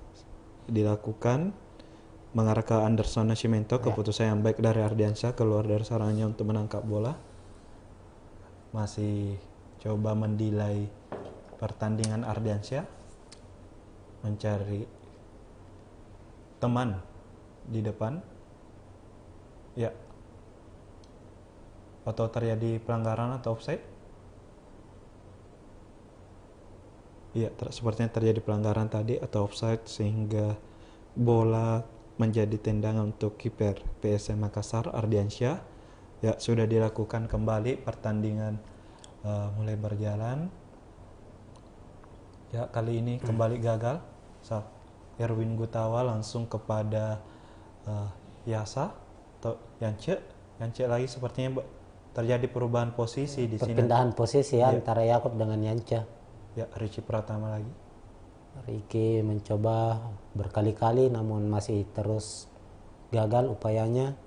dilakukan mengarah ke Anderson Nascimento. Keputusan yang baik dari Ardiansyah, keluar dari sarangnya untuk menangkap bola. Masih coba mendelay pertandingan Ardiansyah, mencari teman di depan. Ya, atau terjadi pelanggaran atau offside? Iya, sepertinya terjadi pelanggaran tadi atau offside sehingga bola menjadi tendangan untuk kiper PSM Makassar, Ardiansyah. Ya, sudah dilakukan kembali, pertandingan mulai berjalan. Ya, kali ini kembali gagal. Erwin Gutawa langsung kepada Yasa atau Yance lagi, sepertinya terjadi perubahan posisi di sini. Perpindahan posisi ya, antara Yakob dengan Yance. Ya, Ricky Pratama lagi. Ricky mencoba berkali-kali namun masih terus gagal upayanya.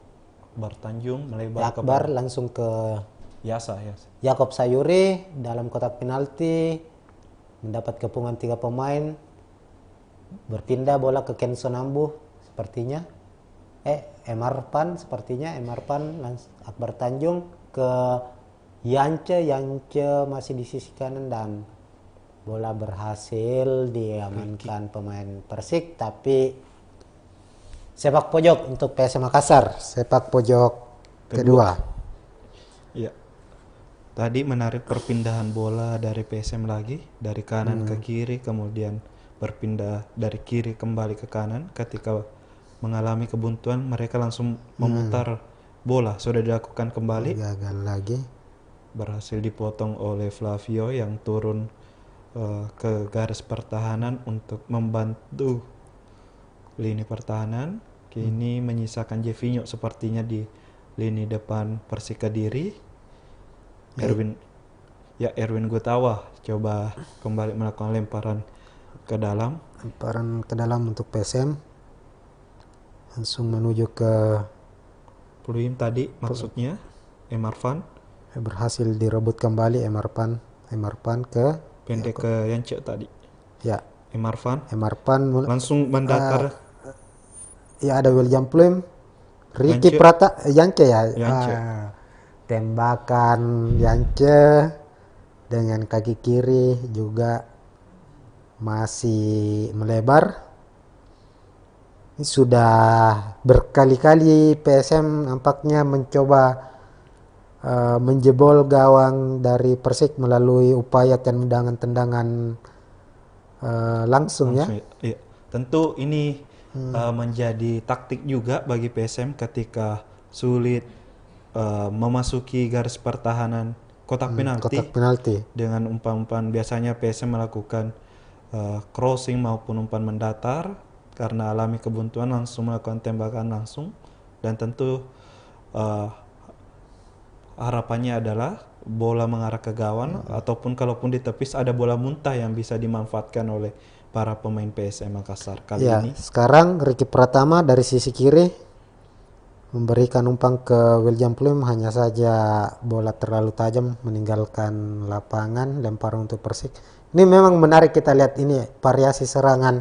Akbar Tanjung melebar Akbar langsung ke Yasa. Yakob Sayuri dalam kotak penalti, mendapat kepungan 3 pemain. Berpindah bola ke Kenso Nambu sepertinya. Emarpan sepertinya Akbar Tanjung ke Yance masih di sisi kanan dan bola berhasil diamankan pemain Persik, tapi sepak pojok untuk PSM Makassar, sepak pojok kedua. Ya. Tadi menarik perpindahan bola dari PSM lagi, dari kanan ke kiri, kemudian berpindah dari kiri kembali ke kanan. Ketika mengalami kebuntuan, mereka langsung memutar bola. Sudah dilakukan kembali. Gagal lagi. Berhasil dipotong oleh Flavio yang turun ke garis pertahanan untuk membantu lini pertahanan. Kini menyisakan Jevinho sepertinya di lini depan Persik Kediri. Erwin Gutawa coba kembali melakukan lemparan ke dalam. Lemparan ke dalam untuk PSM. Langsung menuju ke Pluim tadi maksudnya Emarvan. Berhasil direbut kembali Emarpan ke Pendek ke Yance tadi. Ya. Emarvan langsung mendatar. Ya, ada William Pluim, Ricky Yance ya. Tembakan Yance dengan kaki kiri juga masih melebar. Ini sudah berkali-kali PSM nampaknya mencoba menjebol gawang dari Persik melalui upaya tendangan langsung ya. Iya. Tentu ini menjadi taktik juga bagi PSM ketika sulit memasuki garis pertahanan kotak penalti. Dengan umpan-umpan biasanya PSM melakukan crossing maupun umpan mendatar, karena alami kebuntuan langsung melakukan tembakan langsung, dan tentu harapannya adalah bola mengarah ke gawang ataupun kalaupun ditepis ada bola muntah yang bisa dimanfaatkan oleh para pemain PSM Makassar kali ini. Sekarang Ricky Pratama dari sisi kiri memberikan umpan ke William Pluim, hanya saja bola terlalu tajam meninggalkan lapangan, lempar untuk Persik. Ini memang menarik kita lihat ini variasi serangan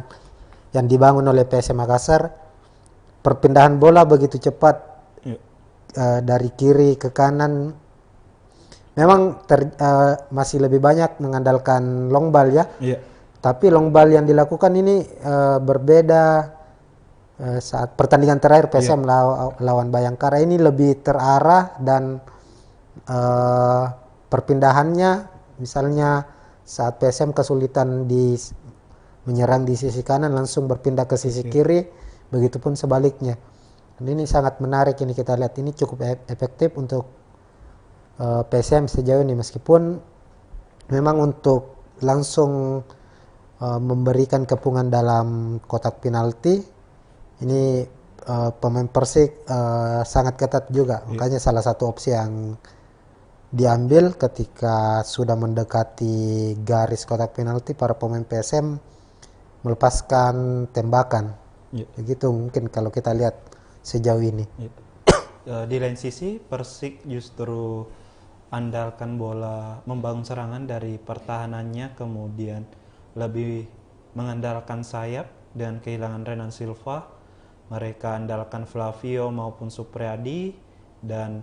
yang dibangun oleh PSM Makassar. Perpindahan bola begitu cepat dari kiri ke kanan. Memang masih lebih banyak mengandalkan long ball ya. Tapi long ball yang dilakukan ini berbeda. Saat pertandingan terakhir PSM lawan Bayangkara ini lebih terarah dan perpindahannya, misalnya saat PSM kesulitan menyerang di sisi kanan langsung berpindah ke sisi kiri, begitupun sebaliknya. Dan ini sangat menarik, ini kita lihat ini cukup efektif untuk PSM sejauh ini, meskipun memang untuk langsung memberikan kepungan dalam kotak penalti ini pemain Persik sangat ketat juga. Makanya salah satu opsi yang diambil ketika sudah mendekati garis kotak penalti, para pemain PSM melepaskan tembakan. Begitu mungkin kalau kita lihat sejauh ini. Di lain sisi Persik justru andalkan bola membangun serangan dari pertahanannya, kemudian lebih mengandalkan sayap dan kehilangan Renan Silva. Mereka andalkan Flavio maupun Supriyadi, dan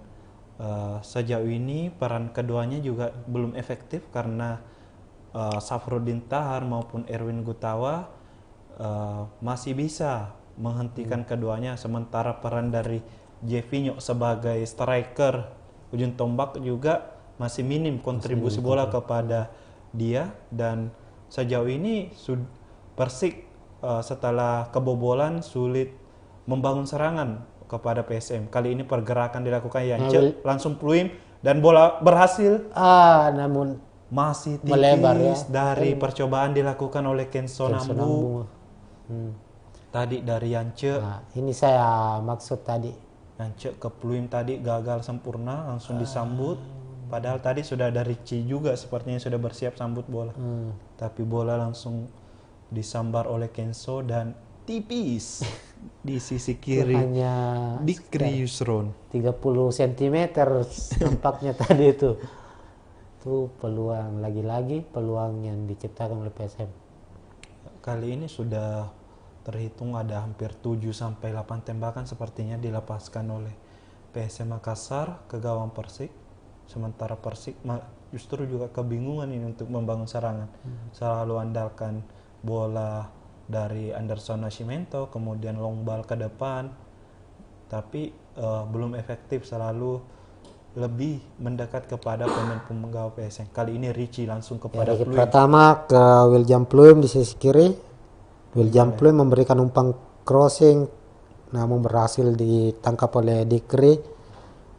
sejauh ini peran keduanya juga belum efektif karena Safruddin Tahar maupun Erwin Gutawa masih bisa menghentikan keduanya, sementara peran dari Jevinho sebagai striker ujung tombak juga masih minim kontribusi bola kepada dia. Dan sejauh ini Persik setelah kebobolan sulit membangun serangan kepada PSM. Kali ini pergerakan dilakukan Yance, langsung Pluim, dan bola berhasil. Namun masih tipis melebar ya. Dari percobaan dilakukan oleh Kenzo Nambu. Tadi dari Yance. Ini saya maksud tadi. Yance ke Pluim tadi gagal sempurna, langsung disambut. Padahal tadi sudah ada Ricci juga sepertinya sudah bersiap sambut bola. Tapi bola langsung disambar oleh Kenzo dan tipis di sisi kiri. Hanya di Yusron 30 cm nampaknya tadi itu. Itu peluang, lagi-lagi peluang yang diciptakan oleh PSM. Kali ini sudah terhitung ada hampir 7 sampai 8 tembakan sepertinya dilepaskan oleh PSM Makassar ke gawang Persik. Sementara Persik justru juga kebingungan ini untuk membangun serangan. Selalu andalkan bola dari Anderson Nascimento, kemudian long ball ke depan, tapi belum efektif, selalu lebih mendekat kepada pemain penggawa PSM. Kali ini Ricci langsung kepada Dari Pluim. pertama ke William Pluim di sisi kiri. William Pluim memberikan umpan crossing, namun berhasil ditangkap oleh Dikri.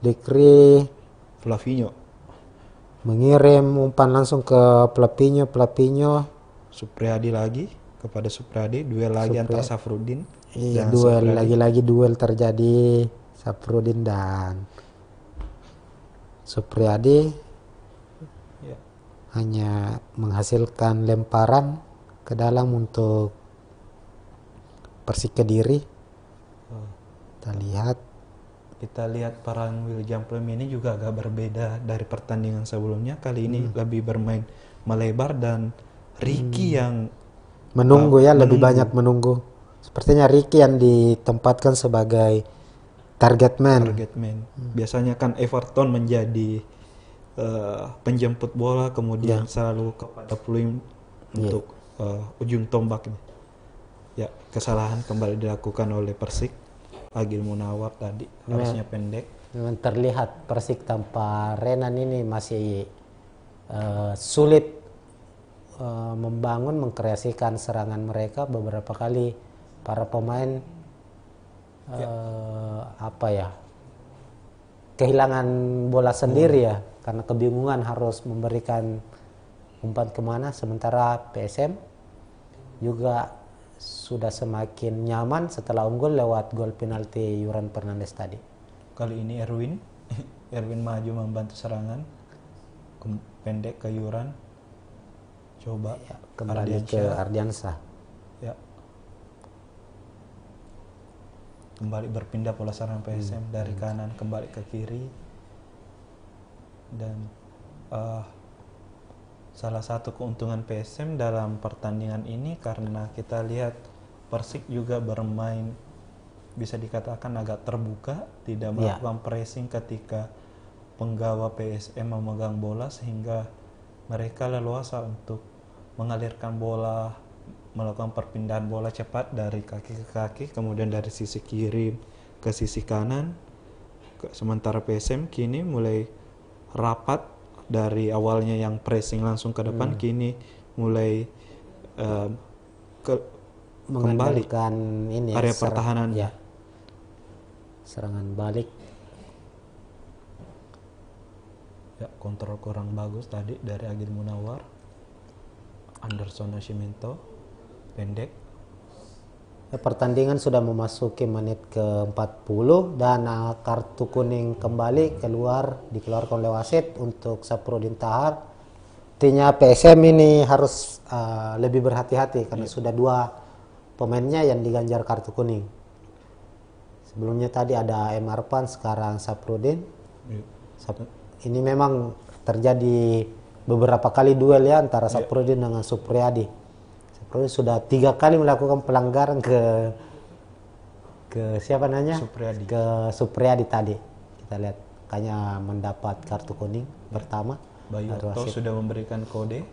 Dikri Flavinho, mengirim umpan langsung ke Flavinho. Flavinho Supriyadi lagi kepada Supriyadi, duel lagi antara Safruddin dan duel Supriyadi. lagi-lagi duel terjadi Safruddin dan Supriyadi. Ya. Hanya menghasilkan lemparan ke dalam untuk Persik Kediri. Kita lihat peran William Pluim ini juga agak berbeda dari pertandingan sebelumnya. Kali ini lebih bermain melebar dan Ricky yang menunggu lebih banyak menunggu. Sepertinya Ricky yang ditempatkan sebagai target man. Biasanya kan Everton menjadi penjemput bola, kemudian selalu kepada Pluim untuk ujung tombaknya. Ya, kesalahan kembali dilakukan oleh Persik. Agil Munawar tadi harusnya pendek. Memang terlihat Persik tanpa Renan ini masih sulit membangun, mengkreasikan serangan mereka. Beberapa kali para pemain kehilangan bola sendiri karena kebingungan harus memberikan umpan kemana. Sementara PSM juga sudah semakin nyaman setelah unggul lewat gol penalti Yuran Fernandes tadi. Kali ini Erwin maju membantu serangan, pendek ke Yuran, coba kembali ke Ardiansyah. Ya, kembali berpindah pola serangan PSM dari kanan kembali ke kiri. Dan salah satu keuntungan PSM dalam pertandingan ini karena kita lihat Persik juga bermain bisa dikatakan agak terbuka, tidak melakukan pressing ketika penggawa PSM memegang bola, sehingga mereka leluasa untuk mengalirkan bola, melakukan perpindahan bola cepat dari kaki ke kaki, kemudian dari sisi kiri ke sisi kanan. Sementara PSM kini mulai rapat. Dari awalnya yang pressing langsung ke depan, kini mulai kembali area pertahanan. Serangan balik. Ya, kontrol kurang bagus tadi dari Agil Munawar. Anderson Nascimento pendek. Pertandingan sudah memasuki menit ke-40 dan kartu kuning kembali dikeluarkan oleh wasit untuk Safruddin Tahar. Artinya PSM ini harus lebih berhati-hati karena sudah 2 pemainnya yang diganjar kartu kuning. Sebelumnya tadi ada M. Arfan, sekarang Safruddin. Ini memang terjadi beberapa kali duel antara Safruddin dengan Supriyadi. Sudah 3 kali melakukan pelanggaran ke siapa namanya? Supriyadi. Ke Supriyadi tadi. Kita lihat kayaknya mendapat kartu kuning pertama. Bayu Okto sudah memberikan kode.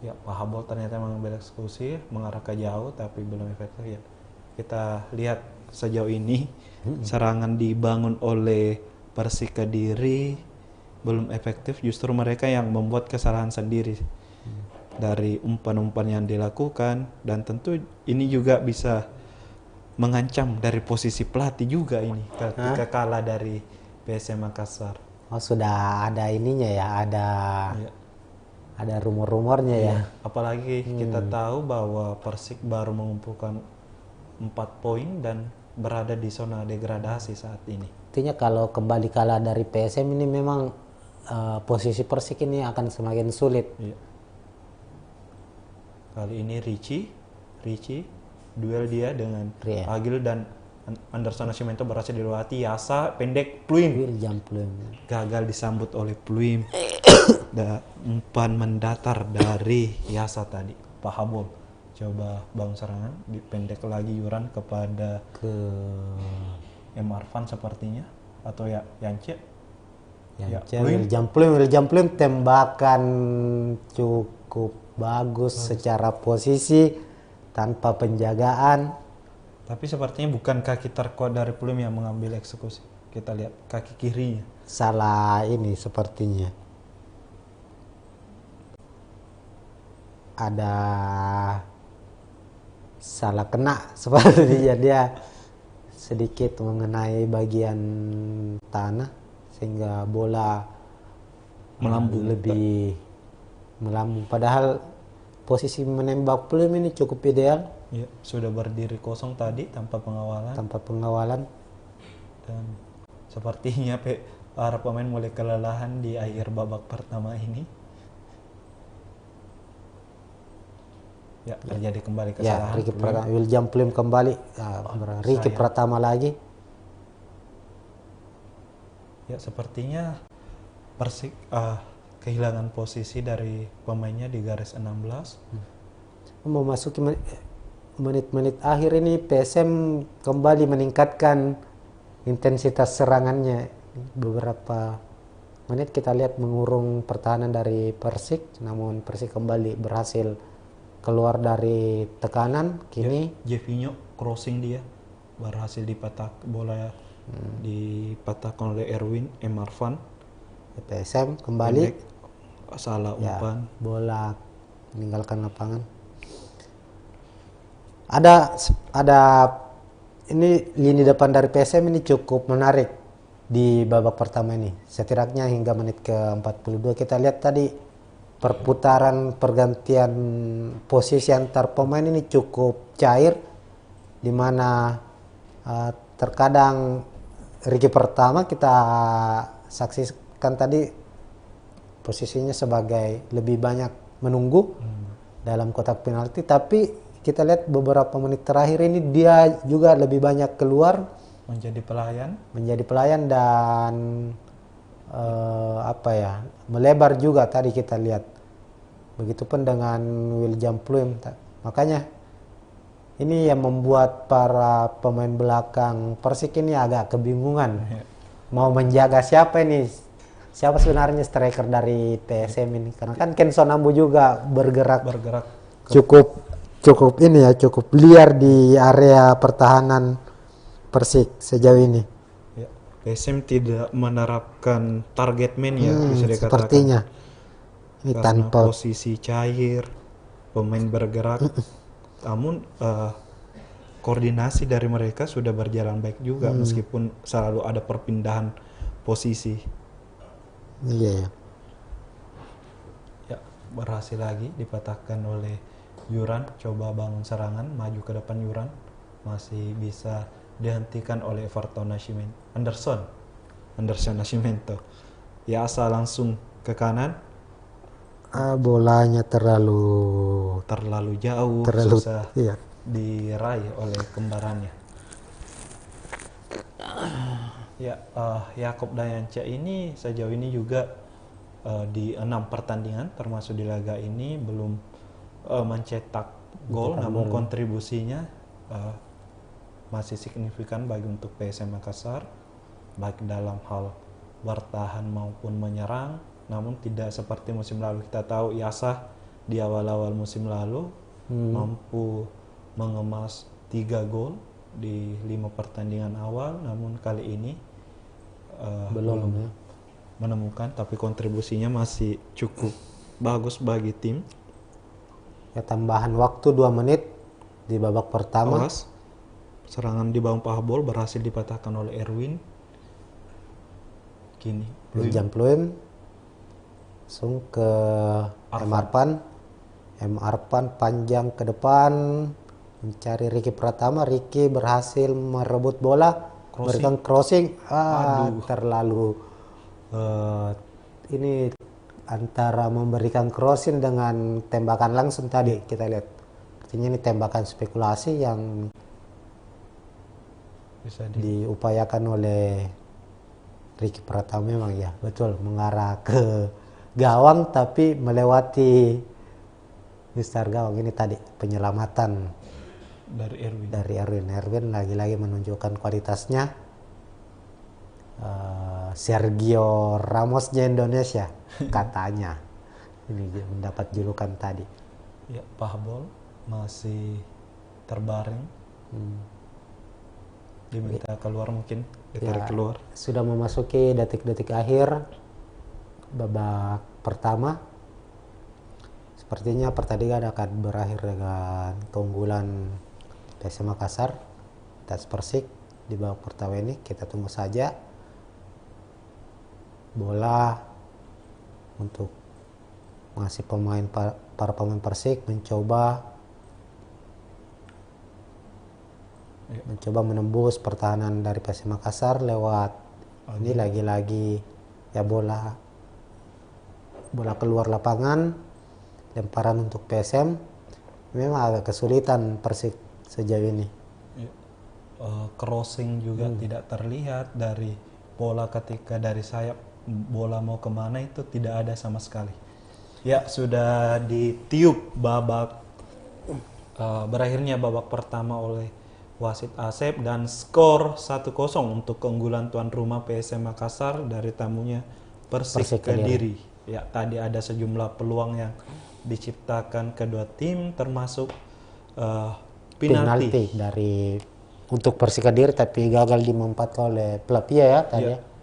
Ya, Pak Habol ternyata mengambil eksekusi mengarah ke jauh tapi belum efektif. Ya, kita lihat sejauh ini serangan dibangun oleh Persik Kediri belum efektif, justru mereka yang membuat kesalahan sendiri dari umpan-umpan yang dilakukan, dan tentu ini juga bisa mengancam dari posisi pelatih juga ini ketika kalah dari PSM Makassar. Oh, sudah ada ininya ada rumor-rumornya ya. Apalagi kita tahu bahwa Persik baru mengumpulkan 4 poin dan berada di zona degradasi saat ini. Artinya kalau kembali kalah dari PSM ini memang posisi Persik ini akan semakin sulit. Kali ini Ricci duel dia dengan Agil dan Anderson Nascimento berhasil dilewati. Yasa pendek Pluim gagal disambut oleh Pluim. Dan umpan mendatar dari Yasa tadi, Pak Habol coba bangun serangan, dipendek lagi Yuran kepada ke M. Arfan sepertinya, atau ya Yance. Ya, William Pluim tembakan cukup bagus secara posisi tanpa penjagaan. Tapi sepertinya bukan kaki terkuat dari Pluim yang mengambil eksekusi. Kita lihat kaki kirinya. Salah ini sepertinya. Ada salah kena sepertinya, dia sedikit mengenai bagian tanah sehingga bola Melambung. lebih melambung. Padahal posisi menembak Pluim ini cukup ideal Ya, sudah berdiri kosong tadi tanpa pengawalan. tanpa pengawalan. Dan sepertinya para pemain mulai kelelahan di akhir babak pertama ini. Ya, terjadi kembali Ya, kesalahan. William Pluim kembali. Ricky sayang. Pratama lagi. Ya, sepertinya Persik kehilangan posisi dari pemainnya di garis 16. Memasuki menit-menit akhir ini PSM kembali meningkatkan intensitas serangannya. Beberapa menit kita lihat mengurung pertahanan dari Persik, namun Persik kembali berhasil keluar dari tekanan. Kini Jevinho crossing dia berhasil bola dipatahkan oleh Erwin M. Arfan. PSM kembali Pendek, salah umpan. bola meninggalkan lapangan. Ada ini lini depan dari PSM ini cukup menarik di babak pertama ini. Setidaknya hingga menit ke-42 kita lihat tadi perputaran pergantian posisi antar pemain ini cukup cair, di mana terkadang Ricky pertama kita saksikan tadi posisinya sebagai lebih banyak menunggu dalam kotak penalti, tapi kita lihat beberapa menit terakhir ini dia juga lebih banyak keluar menjadi pelayan dan melebar juga tadi kita lihat. Begitupun dengan William Pluim. Makanya ini yang membuat para pemain belakang Persik ini agak kebingungan mau menjaga siapa sebenarnya striker dari PSM ini, karena kan Kenson Ambu juga bergerak cukup liar di area pertahanan Persik sejauh ini. Ya, PSM tidak menerapkan target man ya, bisa dikatakan. Sepertinya ini Karena tanpa posisi cair, pemain bergerak, namun koordinasi dari mereka sudah berjalan baik juga meskipun selalu ada perpindahan posisi. Iya ya. Ya, berhasil lagi dipatahkan oleh Yuran. Coba bangun serangan, maju ke depan Yuran, masih bisa dihentikan oleh Anderson Nascimento. Ya, asal langsung ke kanan. Bolanya terlalu jauh, susah diraih oleh kembarannya. Ya, Yakob Dayanca ini sejauh ini juga di 6 pertandingan termasuk di laga ini belum mencetak gol, namun kontribusinya masih signifikan bagi untuk PSM Makassar, baik dalam hal bertahan maupun menyerang. Namun tidak seperti musim lalu. Kita tahu Yasah di awal-awal musim lalu mampu mengemas 3 gol di 5 pertandingan awal, namun kali ini belum menemukan, tapi kontribusinya masih cukup bagus bagi tim. Ya, tambahan waktu 2 menit di babak pertama. Serangan di bawah Pahabol berhasil dipatahkan oleh Erwin. Kini William Pluim langsung ke M. Arfan panjang ke depan mencari Ricky Pratama. Ricky berhasil merebut bola, memberikan crossing. Terlalu ini antara memberikan crossing dengan tembakan langsung tadi kita lihat. Artinya ini tembakan spekulasi yang bisa diupayakan oleh Ricky Pratama. Memang ya betul mengarah ke gawang tapi melewati Mister Gawang ini tadi penyelamatan dari Erwin. dari Erwin. Erwin lagi-lagi menunjukkan kualitasnya. Sergio Ramosnya Indonesia katanya ini dia mendapat julukan tadi. Ya, Pahbol masih terbaring. Diminta keluar mungkin, ditarik keluar. Sudah memasuki detik-detik akhir babak pertama. Sepertinya pertandingan akan berakhir dengan keunggulan PSM Makassar atas Persik di babak pertama ini. Kita tunggu saja. Bola untuk mengasih para pemain Persik mencoba menembus pertahanan dari PSM Makassar lewat ini lagi-lagi ya bola keluar lapangan, lemparan untuk PSM. Memang agak kesulitan Persik sejauh ini. Crossing juga tidak terlihat dari bola, ketika dari sayap bola mau kemana itu tidak ada sama sekali. Ya, sudah ditiup berakhirnya babak pertama oleh wasit Asep dan skor 1-0 untuk keunggulan tuan rumah PSM Makassar dari tamunya Persik Kediri. Ya, tadi ada sejumlah peluang yang diciptakan kedua tim, termasuk penalti dari untuk Persik Kediri, tapi gagal dimanfaatkan oleh Pelavia ya tadi.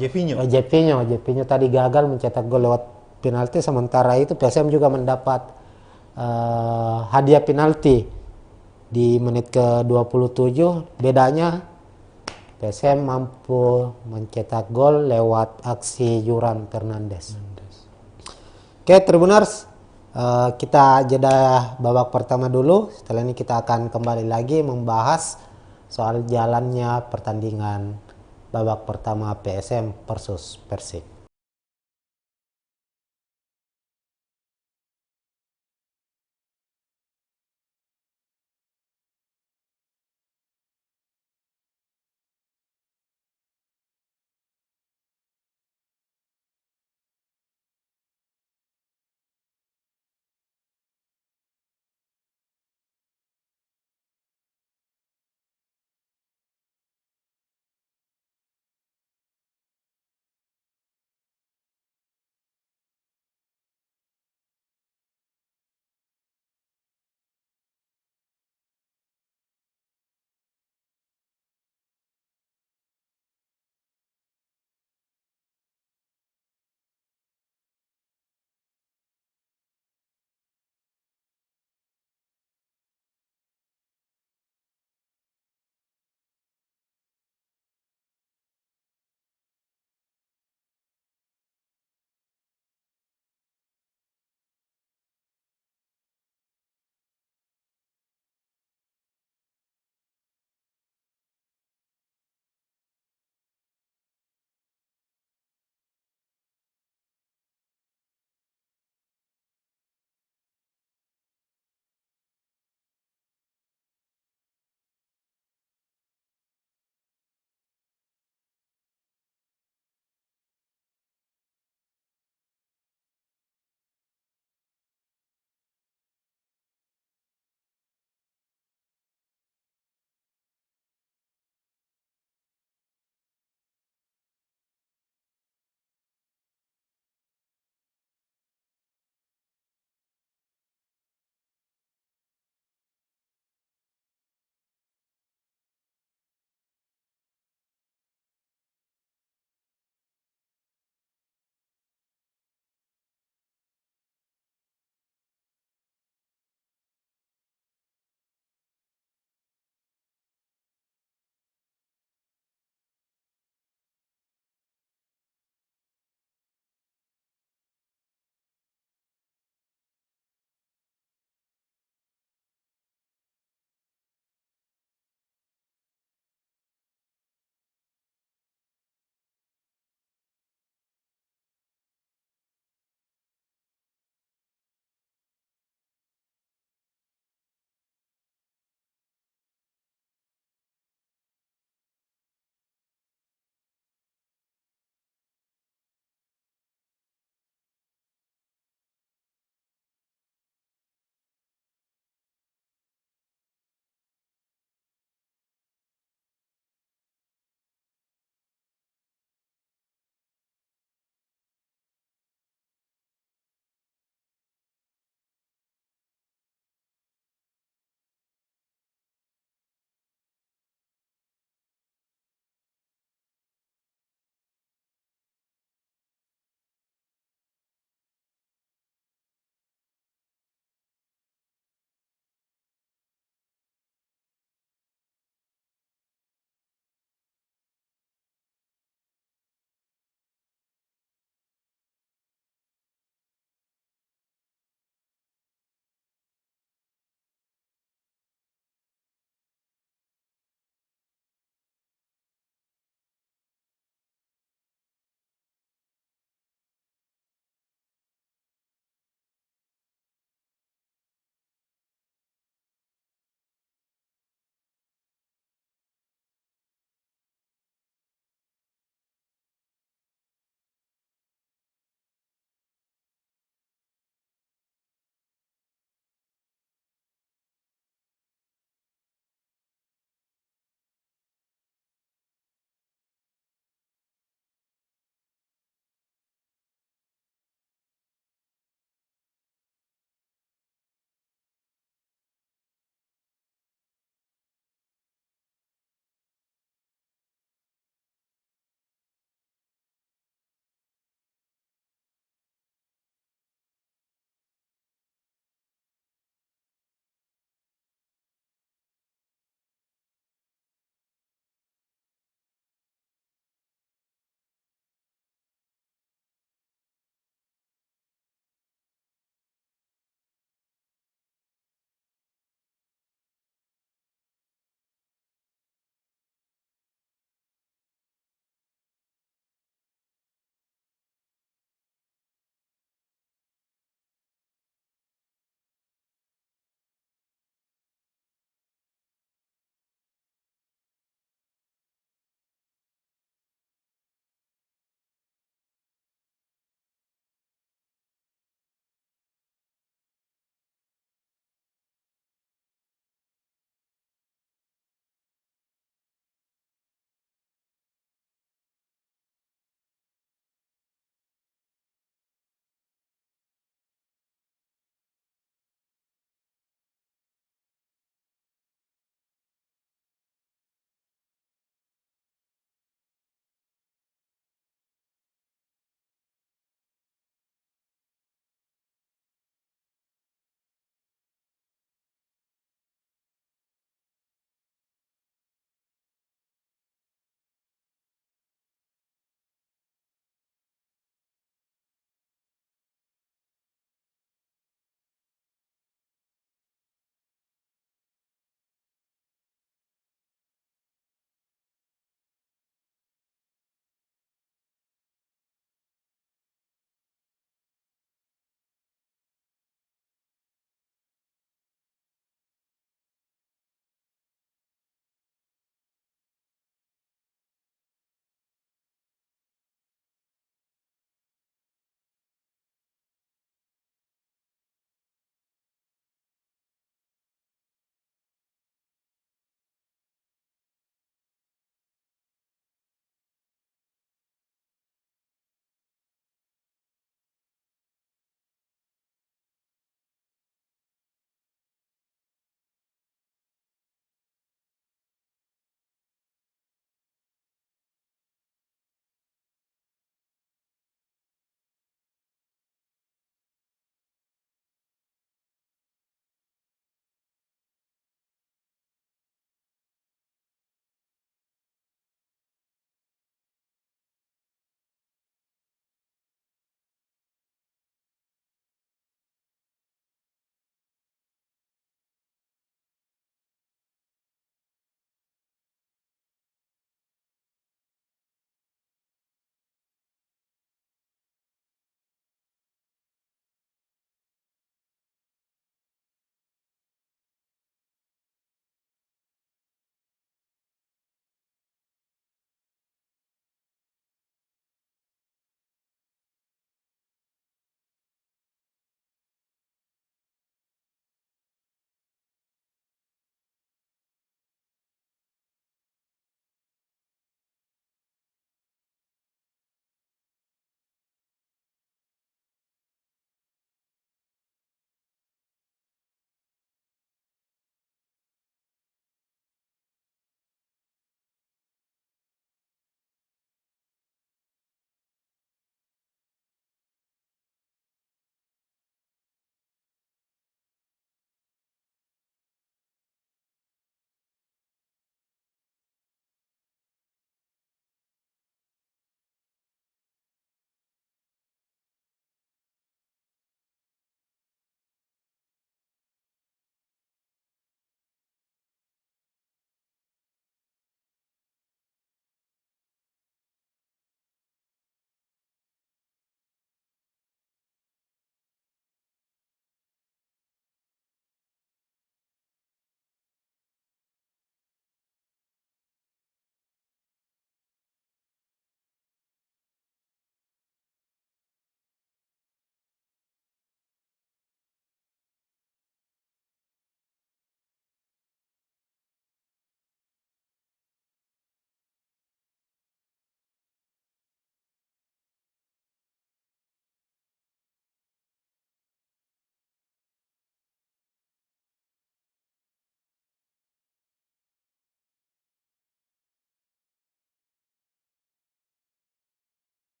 Jepinho tadi gagal mencetak gol lewat penalti, sementara itu PSM juga mendapat hadiah penalti di menit ke-27. Bedanya PSM mampu mencetak gol lewat aksi Juran Fernandes. Oke, Tribuners, kita jeda babak pertama dulu. Setelah ini kita akan kembali lagi membahas soal jalannya pertandingan babak pertama PSM versus Persik.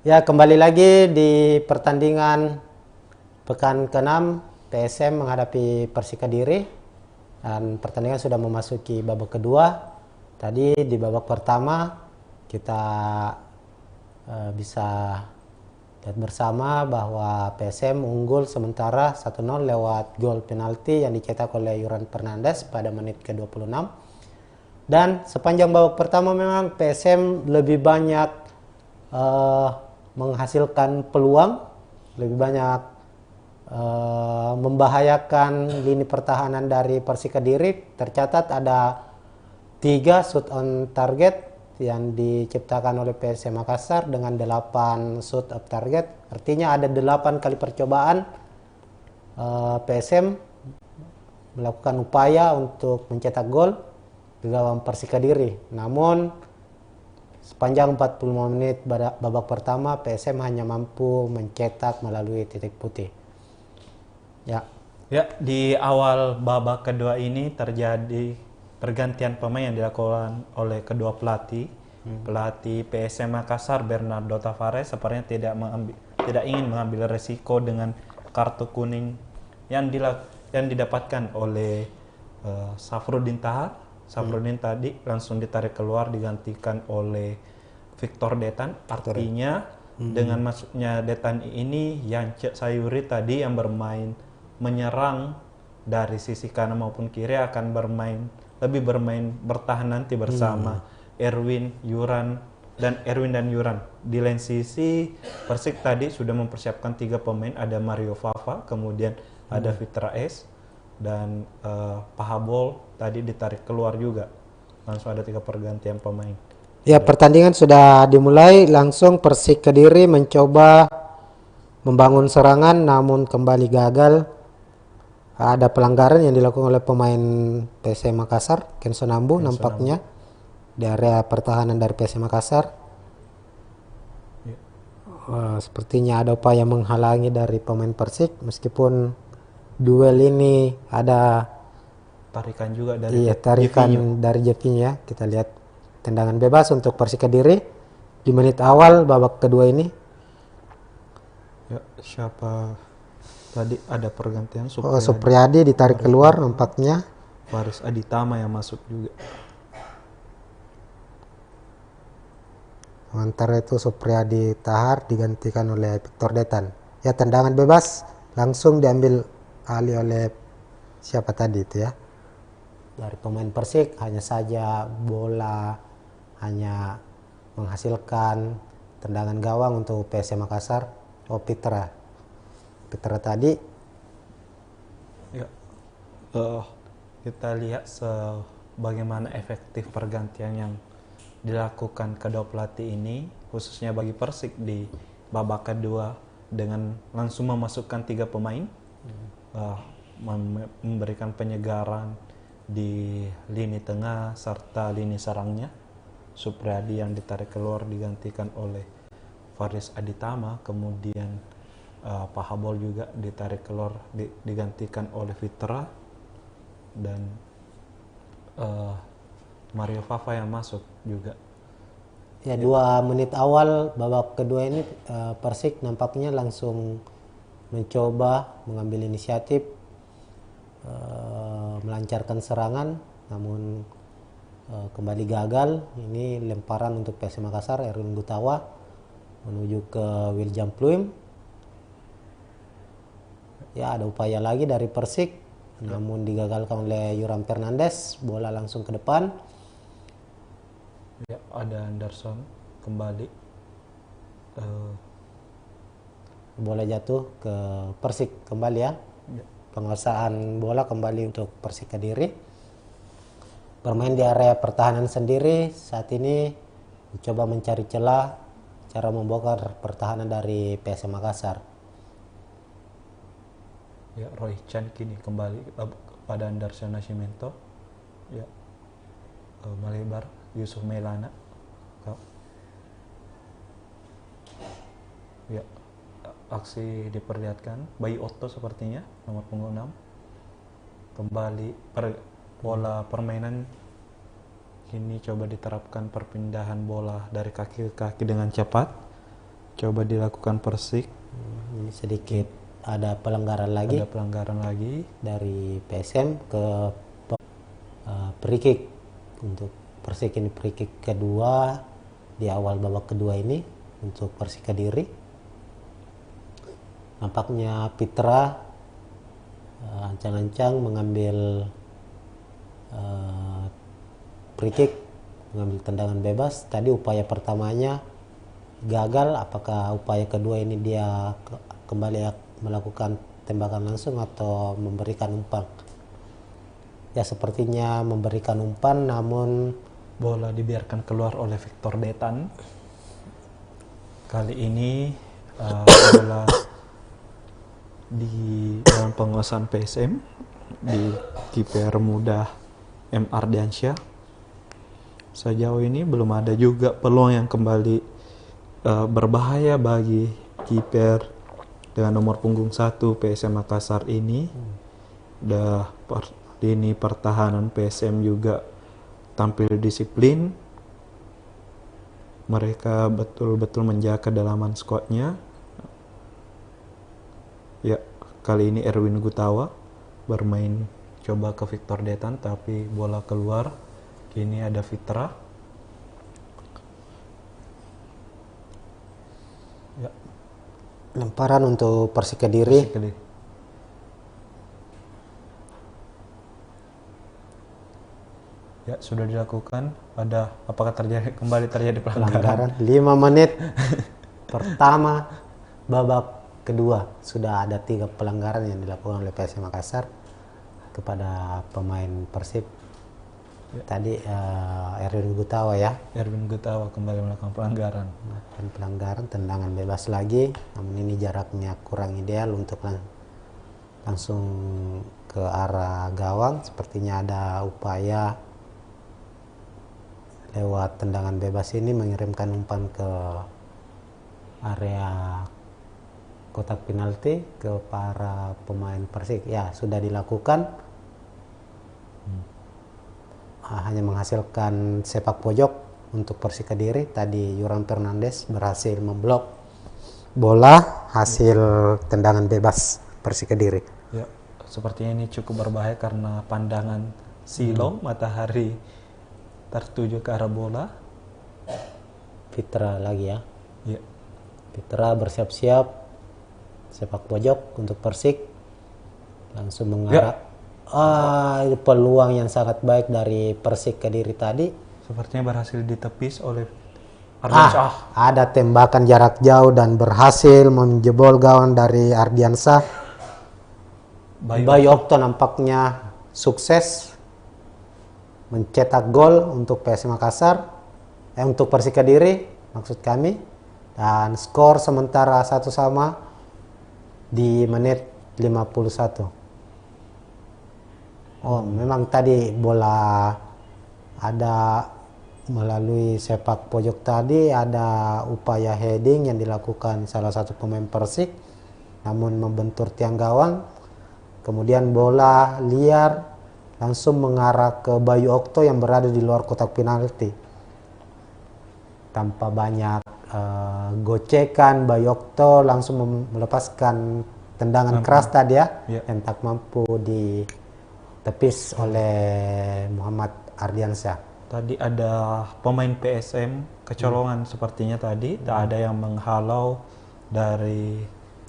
Ya, kembali lagi di pertandingan pekan ke-6 PSM menghadapi Persik Kediri, dan pertandingan sudah memasuki babak kedua. Tadi di babak pertama kita bisa lihat bersama bahwa PSM unggul sementara 1-0 lewat gol penalti yang dicetak oleh Yuran Fernandes pada menit ke-26. Dan sepanjang babak pertama memang PSM lebih banyak menghasilkan peluang, lebih banyak membahayakan lini pertahanan dari Persik Kediri. Tercatat ada 3 shoot on target yang diciptakan oleh PSM Makassar dengan 8 shoot on target. Artinya ada 8 kali percobaan PSM melakukan upaya untuk mencetak gol di gawang Persik Kediri. Namun sepanjang 45 menit babak pertama PSM hanya mampu mencetak melalui titik putih. Ya. Ya, di awal babak kedua ini terjadi pergantian pemain yang dilakukan oleh kedua pelatih. Pelatih PSM Makassar Bernardo Tavares sepertinya tidak ingin mengambil resiko dengan kartu kuning yang didapatkan oleh Safruddin Tahar. Safruddin tadi langsung ditarik keluar digantikan oleh Victor Detan. Artinya dengan masuknya Detan ini Yance Sayuri tadi yang bermain menyerang dari sisi kanan maupun kiri akan lebih bermain bertahan nanti bersama Erwin dan Yuran. Di lain sisi Persik tadi sudah mempersiapkan 3 pemain, ada Mario Fafa, kemudian ada Fitra S, dan Pahabol tadi ditarik keluar juga. Langsung ada 3 pergantian pemain. Ya, pertandingan sudah dimulai. Langsung Persik Kediri mencoba membangun serangan namun kembali gagal. Ada pelanggaran yang dilakukan oleh pemain PSM Makassar, Kenson Ambu nampaknya di area pertahanan dari PSM Makassar. Sepertinya ada upaya menghalangi dari pemain Persik, meskipun duel ini ada Tarikan juga dari tarikan dari Jefinho ya. Kita lihat tendangan bebas untuk Persik Kediri di menit awal babak kedua ini. Ya, siapa tadi ada pergantian Supriyadi ditarik keluar nampaknya. Faris Aditama yang masuk juga. Sementara itu Supriyadi Tahar digantikan oleh Victor Detan. Ya, tendangan bebas langsung diambil alih oleh siapa tadi itu ya, dari pemain Persik. Hanya saja bola hanya menghasilkan tendangan gawang untuk PSM Makassar. Petra tadi. Ya, kita lihat bagaimana efektif pergantian yang dilakukan kedua pelatih ini, khususnya bagi Persik di babak kedua dengan langsung memasukkan 3 pemain, memberikan penyegaran di lini tengah serta lini serangnya. Supriyadi yang ditarik keluar digantikan oleh Faris Aditama, kemudian Pahabol juga ditarik keluar digantikan oleh Fitra, dan Mario Fafa yang masuk juga. Ya, 2 menit awal babak kedua ini Persik nampaknya langsung mencoba mengambil inisiatif, melancarkan serangan, namun kembali gagal. Ini lemparan untuk PSM Makassar, Erwin Gutawa menuju ke William Pluim. Ya, ada upaya lagi dari Persik, namun digagalkan oleh Yuran Fernandes. Bola langsung ke depan. Ya, ada Anderson kembali. Bola jatuh ke Persik kembali ya. Penguasaan bola kembali untuk Persik Kediri. Bermain di area pertahanan sendiri saat ini, mencoba mencari celah cara membongkar pertahanan dari PSM Makassar. Ya, Roy Chan kini kembali pada Anderson Nascimento. Ya, melebar Yusuf Melana. Ya, aksi diperlihatkan Bayi Otto sepertinya, nomor punggung 6. Kembali pola permainan kini coba diterapkan perpindahan bola dari kaki ke kaki dengan cepat. coba dilakukan Persik. Ini sedikit ada pelanggaran lagi. Ada pelanggaran lagi Dari PSM ke free kick untuk Persik. Ini free kick kedua di awal babak kedua ini untuk Persik Kediri. Nampaknya Pitra ancang-ancang mengambil free kick, mengambil tendangan bebas. Tadi upaya pertamanya gagal. Apakah upaya kedua ini dia kembali melakukan tembakan langsung atau memberikan umpan? Ya, sepertinya memberikan umpan, namun bola dibiarkan keluar oleh Victor Detan. Kali ini bola di dalam penguasaan PSM, di kiper muda M. Ardiansyah. Sejauh ini belum ada juga peluang yang kembali berbahaya bagi kiper dengan nomor punggung 1 PSM Makassar ini. Lini pertahanan PSM juga tampil disiplin. Mereka betul-betul menjaga kedalaman skuadnya. Ya, kali ini Erwin Gutawa bermain coba ke Victor Detan, tapi bola keluar. Kini ada Fitra. Ya, lemparan untuk Persik Kediri. Ya, sudah dilakukan. Apakah kembali terjadi pelanggaran? 5 menit pertama babak kedua sudah ada 3 pelanggaran yang dilakukan oleh PSM Makassar kepada pemain Persib. Ya. Tadi Erwin Gutawa ya. Erwin Gutawa kembali melakukan pelanggaran. Pelanggaran, tendangan bebas lagi. Namun ini jaraknya kurang ideal untuk langsung ke arah gawang. Sepertinya ada upaya lewat tendangan bebas ini mengirimkan umpan ke area kotak penalti ke para pemain Persik. Ya, sudah dilakukan. Hanya menghasilkan sepak pojok untuk Persik Kediri. Tadi Yuran Fernandes berhasil memblok bola hasil tendangan bebas Persik Kediri. Ya, sepertinya ini cukup berbahaya karena pandangan Silong matahari tertuju ke arah bola. Fitra lagi ya. Ya. Fitra bersiap-siap sepak pojok untuk Persik. Langsung mengarah. Itu peluang yang sangat baik dari Persik Kediri tadi. Sepertinya berhasil ditepis oleh Ardiansyah. Ada tembakan jarak jauh dan berhasil menjebol gawang dari Ardiansyah. Bayu Okto nampaknya sukses mencetak gol untuk PSM Makassar, untuk Persik Kediri maksud kami, dan skor sementara 1-1 di menit 51. Memang tadi bola ada melalui sepak pojok tadi, ada upaya heading yang dilakukan salah satu pemain Persik, namun membentur tiang gawang. Kemudian bola liar langsung mengarah ke Bayu Okto yang berada di luar kotak penalti. Tanpa banyak gocekan, Bayu Okto langsung melepaskan tendangan keras tadi ya, yang tak mampu ditepis oleh Muhammad Ardiansyah. Tadi ada pemain PSM kecolongan sepertinya tadi, tak ada yang menghalau dari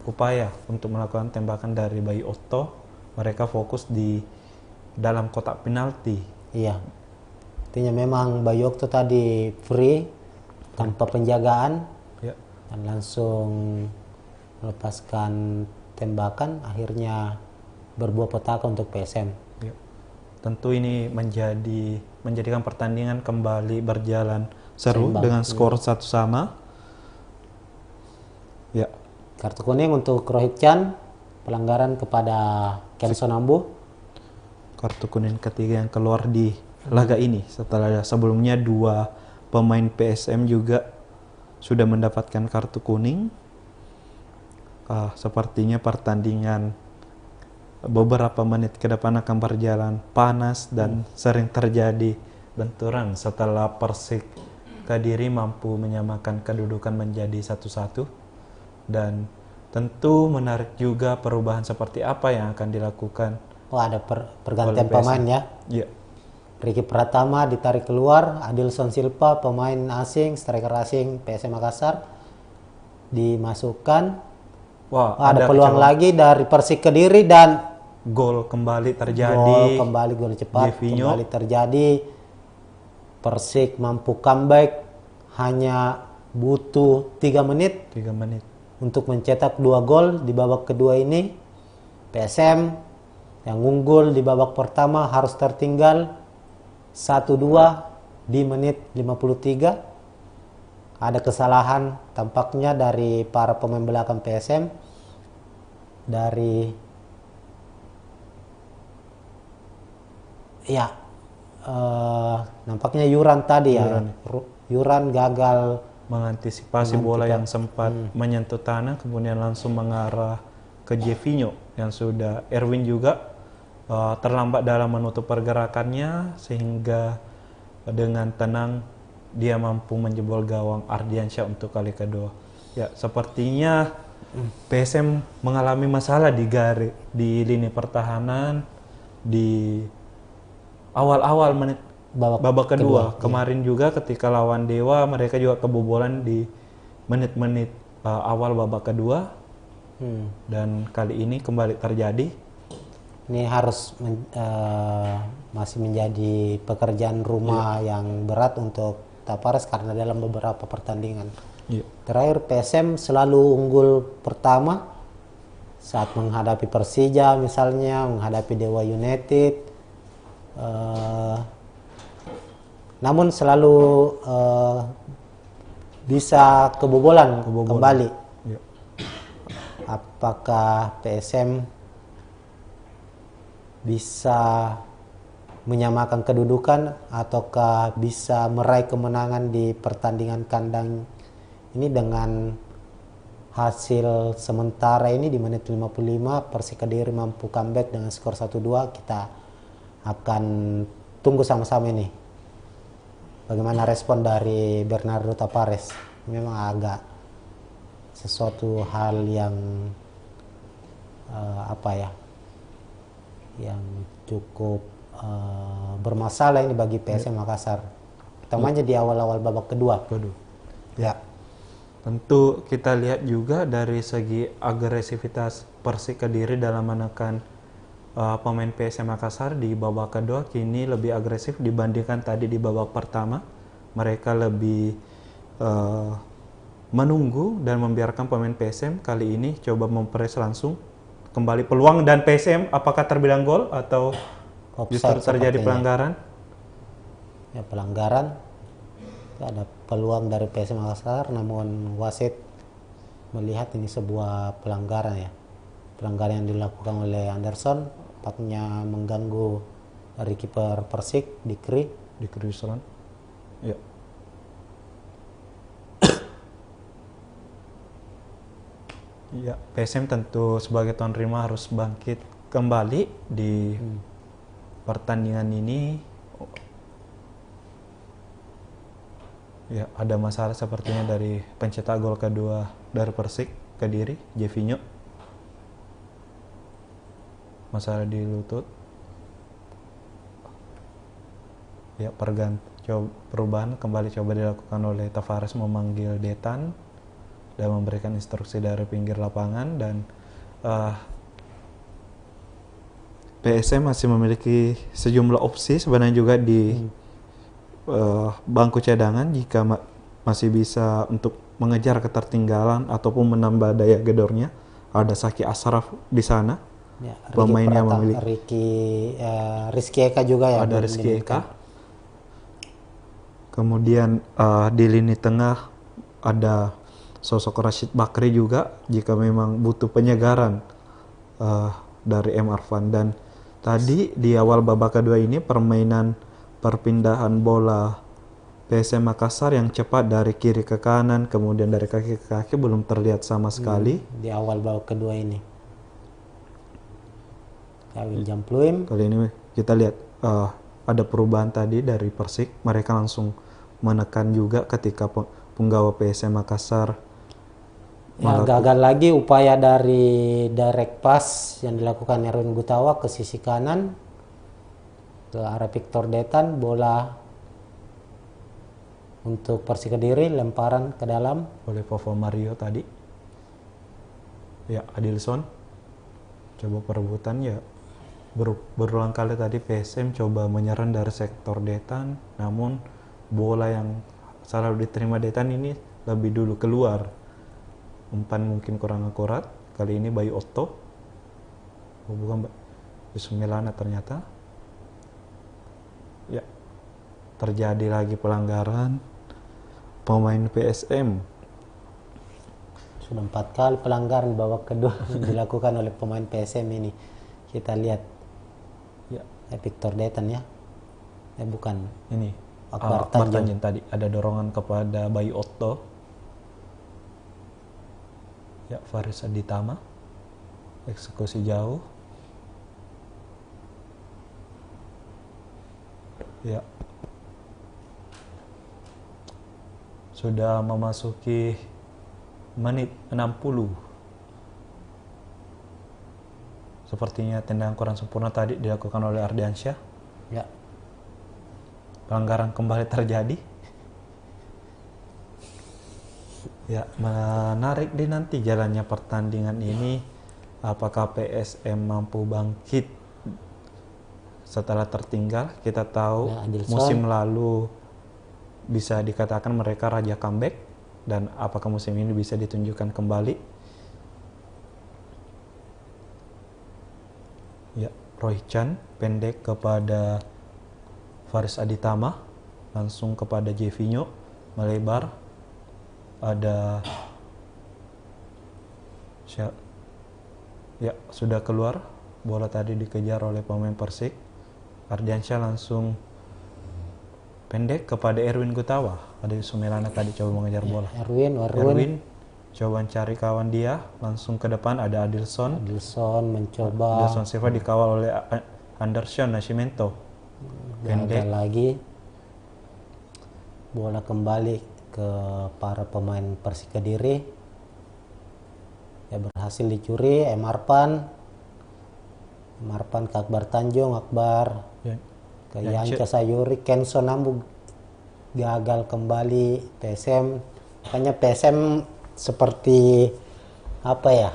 upaya untuk melakukan tembakan dari Bayu Okto. Mereka fokus di dalam kotak penalti. Iya. Artinya memang Bayu Okto tadi free tanpa penjagaan. Ya. Dan langsung melepaskan tembakan, akhirnya berbuah petaka untuk PSM. Ya. Tentu ini menjadikan pertandingan kembali berjalan seru dengan skor 1-1. Ya. Kartu kuning untuk Rohit Chan, pelanggaran kepada Kenson Ambu. Kartu kuning ketiga yang keluar di laga ini setelah sebelumnya 2 pemain PSM juga sudah mendapatkan kartu kuning. Sepertinya pertandingan beberapa menit ke depan akan berjalan panas dan sering terjadi benturan setelah Persik Kediri mampu menyamakan kedudukan menjadi 1-1. dan tentu menarik juga perubahan seperti apa yang akan dilakukan. Oh, ada pergantian oleh PSM. pemain ya. Iya. Ricky Pratama ditarik keluar, Adilson Silva pemain asing, striker asing PSM Makassar dimasukkan. Wah, Ada peluang lagi dari Persik Kediri dan gol kembali terjadi. gol cepat Jevinho. kembali terjadi. Persik mampu comeback hanya butuh 3 menit 3 menit. untuk mencetak 2 gol di babak kedua ini. PSM yang unggul di babak pertama harus tertinggal 1-2 di menit 53. Ada kesalahan tampaknya dari para pemain belakang PSM. Nampaknya Yuran tadi Yuran gagal Mengantisipasi bola yang sempat menyentuh tanah, kemudian langsung mengarah ke Jevinho yang sudah Erwin juga terlambat dalam menutup pergerakannya, sehingga dengan tenang dia mampu menjebol gawang Ardiansyah untuk kali kedua. Ya, sepertinya PSM mengalami masalah di lini pertahanan di awal-awal menit babak kedua. Kemarin juga ketika lawan Dewa mereka juga kebobolan di menit-menit awal babak kedua. Dan kali ini kembali terjadi. Ini harus masih menjadi pekerjaan rumah yang berat untuk Tapares karena dalam beberapa pertandingan terakhir PSM selalu unggul pertama saat menghadapi Persija misalnya, menghadapi Dewa United, namun selalu bisa kebobolan. Kembali. Apakah PSM bisa menyamakan kedudukan ataukah bisa meraih kemenangan di pertandingan kandang ini dengan hasil sementara ini di menit 55 Persik Kediri mampu comeback dengan skor 1-2. Kita akan tunggu sama-sama ini bagaimana respon dari Bernardo Tapares. Memang agak sesuatu hal yang yang cukup bermasalah ini bagi PSM Makassar, utamanya di awal-awal babak kedua. Ya. Tentu kita lihat juga dari segi agresivitas Persik Kediri dalam menekan pemain PSM Makassar di babak kedua kini lebih agresif dibandingkan tadi di babak pertama. Mereka lebih menunggu dan membiarkan pemain PSM kali ini coba mempres langsung kembali peluang, dan PSM apakah terbilang gol atau justru terjadi pelanggaran? Ya, pelanggaran. Ada peluang dari PSM Makassar, namun wasit melihat ini sebuah pelanggaran ya. Pelanggaran yang dilakukan oleh Anderson, tampaknya mengganggu dari kiper Persik Dikri Yusron. Ya. Ya, PSM tentu sebagai tuan rumah harus bangkit kembali di pertandingan ini. Ya, ada masalah sepertinya dari pencetak gol kedua dari Persik Kediri, Jevinho. Masalah di lutut. Ya, perubahan kembali coba dilakukan oleh Tapares memanggil Detan dan memberikan instruksi dari pinggir lapangan, dan PSM masih memiliki sejumlah opsi sebenarnya juga di bangku cadangan jika masih bisa untuk mengejar ketertinggalan ataupun menambah daya gedornya. Ada Saki Ashraf di sana, ya, pemain yang memiliki Rizky Eka juga ya. Ada Rizky Eka. Kemudian di lini tengah ada sosok Rashid Bakri juga jika memang butuh penyegaran dari M. Arfan. Dan tadi di awal babak kedua ini permainan perpindahan bola PSM Makassar yang cepat dari kiri ke kanan kemudian dari kaki ke kaki belum terlihat sama sekali di awal babak kedua ini. William Pluim. Kali ini kita lihat ada perubahan tadi dari Persik, mereka langsung menekan juga ketika penggawa PSM Makassar Ya, gagal lagi upaya dari direct pass yang dilakukan Erwin Gutawa ke sisi kanan ke arah Victor Detan, bola untuk Persik Kediri, lemparan ke dalam oleh Pavo Mario tadi. Ya, Adilson coba perebutan ya. Berulang kali tadi PSM coba menyerang dari sektor Detan, namun bola yang selalu diterima Detan ini lebih dulu keluar. Umpan mungkin kurang akurat. Kali ini Bayu Otto. Oh, bukan Bismillah ternyata. Ya, terjadi lagi pelanggaran pemain PSM. Sudah 4 kali pelanggaran babak kedua yang dilakukan oleh pemain PSM ini. Kita lihat Ya, Victor Detan ya. Bukan. ini Akbar Akbar Tanjung. Tanjung tadi ada dorongan kepada Bayu Otto. Ya, Faris Aditama eksekusi jauh. Ya, sudah memasuki menit 60. Sepertinya tendangan kurang sempurna tadi dilakukan oleh Ardiansyah. Ya. Pelanggaran kembali terjadi. Ya, menarik di nanti jalannya pertandingan ini. Apakah PSM mampu bangkit setelah tertinggal? Kita tahu Ya, Adilson. musim lalu bisa dikatakan mereka raja comeback, dan apakah musim ini bisa ditunjukkan kembali? Ya, Roy Chan pendek kepada Faris Aditama, langsung kepada Jevinho, melebar. Ada ya, sudah keluar bola tadi, dikejar oleh pemain Persik. Ardiansyah langsung pendek kepada Erwin Gutawa. Ada Sumelana tadi coba mengejar bola. Erwin coba cari kawan dia, langsung ke depan ada Adilson mencoba Silva dikawal oleh Anderson Nascimento. gagal lagi. Bola kembali ke para pemain Persik Kediri. Ya, berhasil dicuri Marpan ke Akbar Tanjung, Akbar ke Yanca Sayuri, Kenson Nambu. Gagal kembali PSM. Makanya PSM seperti apa ya?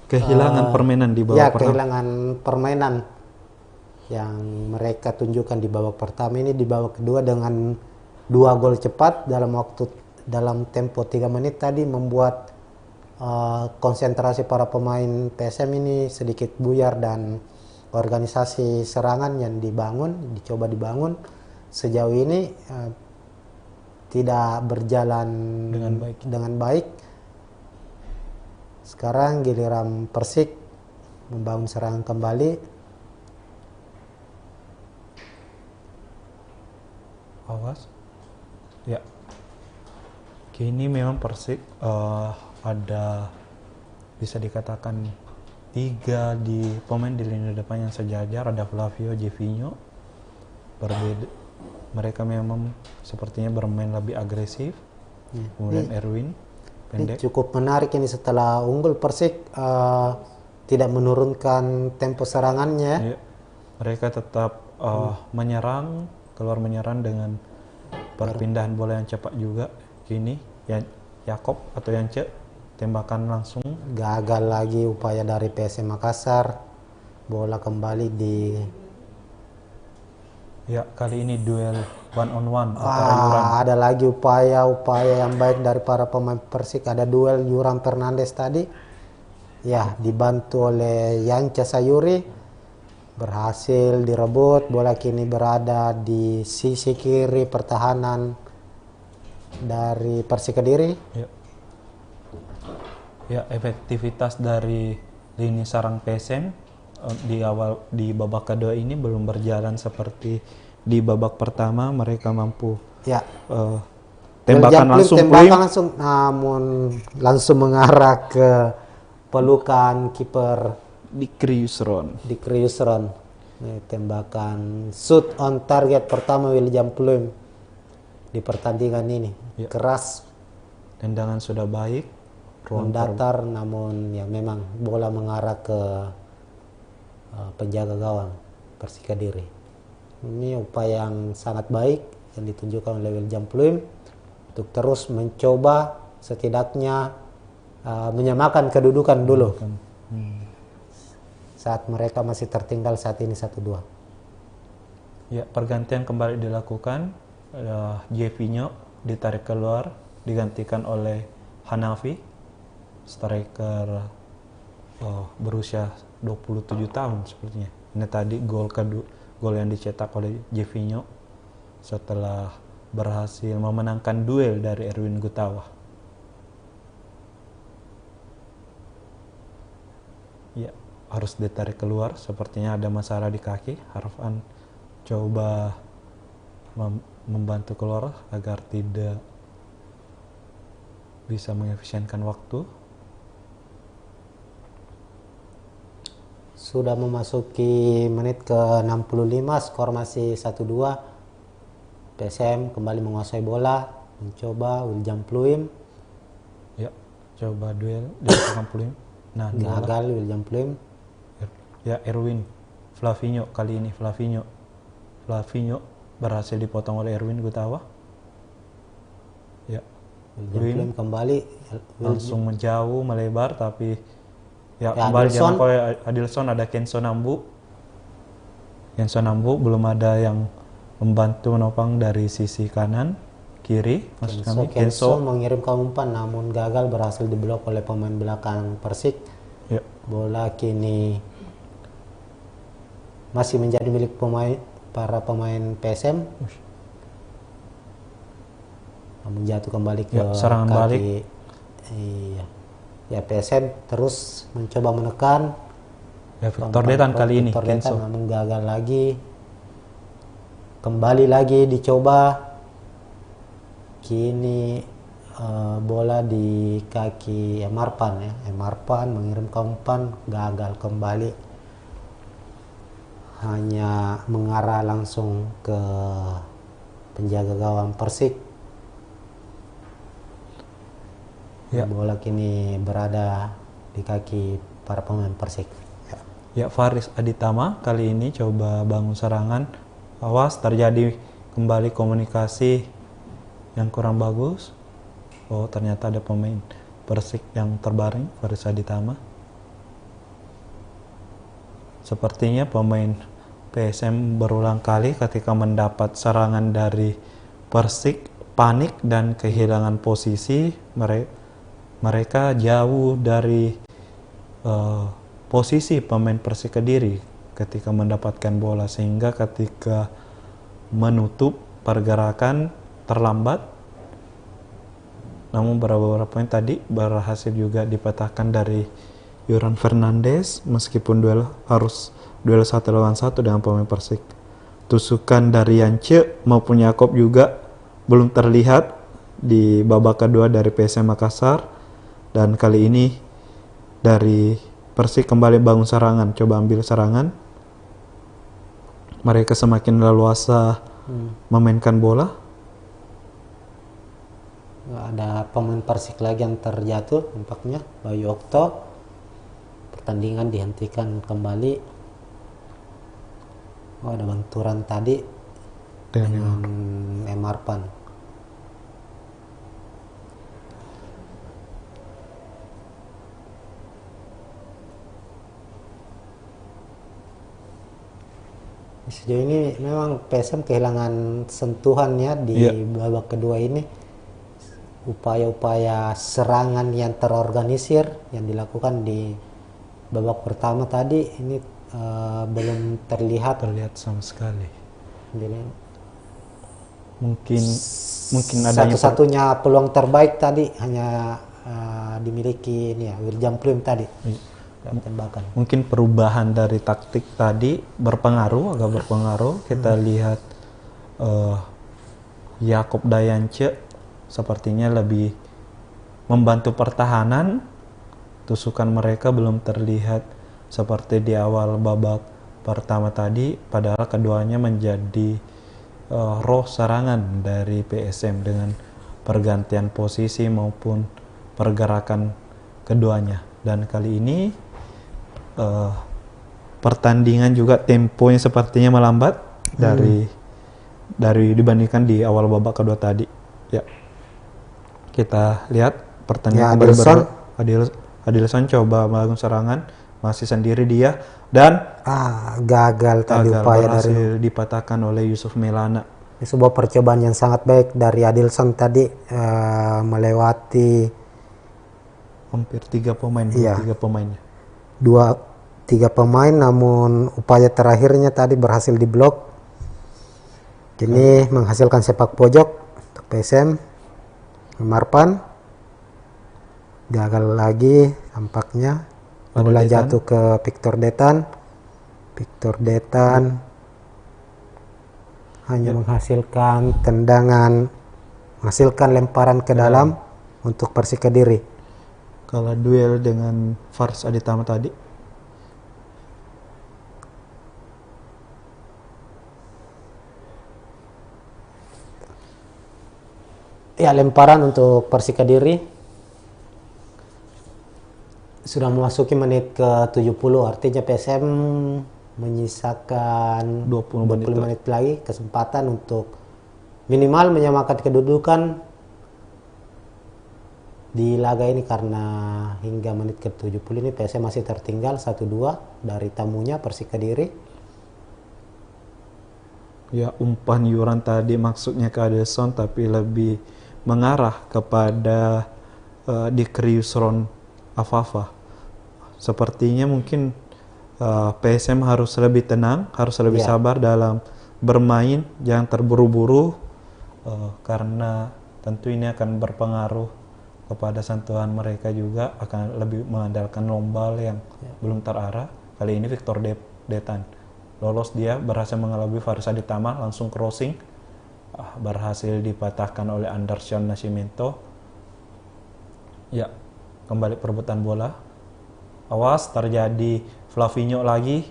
Kehilangan permainan di babak Ya, pertama. kehilangan permainan yang mereka tunjukkan di babak pertama ini. Di babak kedua dengan 2 gol cepat dalam tempo 3 menit tadi membuat konsentrasi para pemain PSM ini sedikit buyar, dan organisasi serangan yang dicoba dibangun sejauh ini tidak berjalan dengan baik. Sekarang giliran Persik membangun serangan kembali. Awas. Ya, kini memang Persik ada bisa dikatakan 3 pemain di lini depan yang sejajar. Ada Flavio, Jevinho. Berbeda, mereka memang sepertinya bermain lebih agresif. Kemudian Erwin pendek. Ini cukup menarik ini setelah unggul Persik tidak menurunkan tempo serangannya. Ya, mereka tetap menyerang dengan perpindahan bola yang cepat juga. Kini Yakob atau Yance tembakan langsung. Gagal lagi upaya dari PSM Makassar. Bola kembali di kali ini duel one on one antara Yuran. Ada lagi upaya yang baik dari para pemain Persik. Ada duel Yuran Fernandes tadi. Ya, dibantu oleh Yanca Sayuri. Berhasil direbut. Bola kini berada di sisi kiri pertahanan dari Persik Kediri. Ya, efektivitas dari lini sarang PSM di babak kedua ini belum berjalan seperti di babak pertama. Mereka mampu tembakan langsung, namun langsung mengarah ke pelukan kiper Dikri Yusron. Tembakan shoot on target pertama William Pluim di pertandingan ini. Keras. Tendangan sudah baik. mendatar, namun ya memang bola mengarah ke penjaga gawang Persik Kediri. Ini upaya yang sangat baik yang ditunjukkan oleh William Pluim untuk terus mencoba setidaknya menyamakan kedudukan dulu saat mereka masih tertinggal saat ini 1-2. Ya, pergantian kembali dilakukan. Jevinho ditarik keluar, digantikan oleh Hanafi, striker berusia 27 tahun sepertinya. Ini tadi gol yang dicetak oleh Jevinho setelah berhasil memenangkan duel dari Erwin Gutawa. Ya, harus ditarik keluar, sepertinya ada masalah di kaki. Harfan coba membantu keluar agar tidak bisa mengefisienkan waktu. Sudah memasuki menit ke 65, skor masih 1-2. PSM kembali menguasai bola, mencoba William Pluim. Ya, coba duel dilakukan Pluim. Nah, gagal William Pluim. Ya, Erwin Flavinho kali ini. Flavinho berhasil dipotong oleh Erwin Gutawa. Ya, William Pluim kembali langsung menjauh, melebar, tapi ya kembali jangan oleh Adilson. Ada Kenzo Nambu belum ada yang membantu menopang dari sisi kanan kiri. Maksud kami Kenzo mengirim ke umpan namun gagal, berhasil diblok oleh pemain belakang Persik. Ya. Bola kini masih menjadi milik para pemain PSM. Namun jatuh kembali ke serangan kaki. balik. Iya. Ya, PSM terus mencoba menekan. Ya, Victor Detan kali ini Kenzo namun gagal lagi. Kembali lagi dicoba. Kini bola di kaki Emarpan ya. Emarpan mengirim ke umpan, gagal kembali. Hanya mengarah langsung ke penjaga gawang Persik. Ya. Bola kini berada di kaki para pemain Persik. Ya, Faris Aditama kali ini coba bangun serangan. Awas, terjadi kembali komunikasi yang kurang bagus. Oh, ternyata ada pemain Persik yang terbaring, Faris Aditama. Sepertinya pemain PSM berulang kali ketika mendapat serangan dari Persik panik dan kehilangan posisi. Mereka jauh dari posisi pemain Persik Kediri ketika mendapatkan bola, sehingga ketika menutup pergerakan terlambat. Namun beberapa poin tadi berhasil juga dipatahkan dari Yoran Fernandes meskipun harus duel 1 lawan 1 dengan pemain Persik. Tusukan dari Yance maupun Yakob juga belum terlihat di babak kedua dari PSM Makassar, dan kali ini dari Persik kembali bangun serangan, coba ambil serangan. Mereka semakin leluasa memainkan bola. Ada pemain Persik lagi yang terjatuh nampaknya, Bayu Okto. Pertandingan dihentikan kembali. Ada benturan tadi dengan Emarpan. Sejauh ini memang PSM kehilangan sentuhannya di babak kedua ini. Upaya-upaya serangan yang terorganisir yang dilakukan di babak pertama tadi ini belum terlihat sama sekali. Mungkin adanya satu-satunya peluang terbaik tadi hanya dimiliki ini ya, William Pluim tadi. Tembakan. Mungkin perubahan dari taktik tadi agak berpengaruh. Kita lihat Yakob Dayance sepertinya lebih membantu pertahanan. Tusukan mereka belum terlihat seperti di awal babak pertama tadi, padahal keduanya menjadi roh serangan dari PSM dengan pergantian posisi maupun pergerakan keduanya. Dan kali ini pertandingan juga temponya sepertinya melambat dari dibandingkan di awal babak kedua tadi. Ya, kita lihat pertandingan Adilson coba melakukan serangan, masih sendiri dia dan gagal tadi upaya berhasil dipatahkan oleh Yusuf Melana. Ini sebuah percobaan yang sangat baik dari Adilson tadi, melewati hampir 3 pemain, iya, 3 pemainnya. 3 pemain, namun upaya terakhirnya tadi berhasil diblok. Ini menghasilkan sepak pojok untuk PSM. Marpan gagal lagi tampaknya. Bola jatuh ke Victor Detan. Victor Detan hanya menghasilkan tendangan, menghasilkan lemparan ke dalam untuk Persik Kediri. Kalau duel dengan Fars Aditama tadi, ya, lemparan untuk Persik Kediri sudah memasuki menit ke 70, artinya PSM menyisakan 25 menit lagi kesempatan untuk minimal menyamakan kedudukan di laga ini, karena hingga menit ke 70 ini PSM masih tertinggal 1-2 dari tamunya Persik Kediri. Ya, umpan Yuran tadi maksudnya ke Adilson, tapi lebih mengarah kepada Dikri Yusron Afafa. Sepertinya mungkin PSM harus lebih tenang, harus lebih sabar dalam bermain, jangan terburu-buru, karena tentu ini akan berpengaruh kepada sentuhan mereka juga, akan lebih mengandalkan lombal yang belum terarah. Kali ini Victor Detan lolos, dia berhasil mengelabui Faris Aditama, langsung crossing, berhasil dipatahkan oleh Anderson Nascimento. Ya, kembali perebutan bola. Awas, terjadi Flavinho lagi.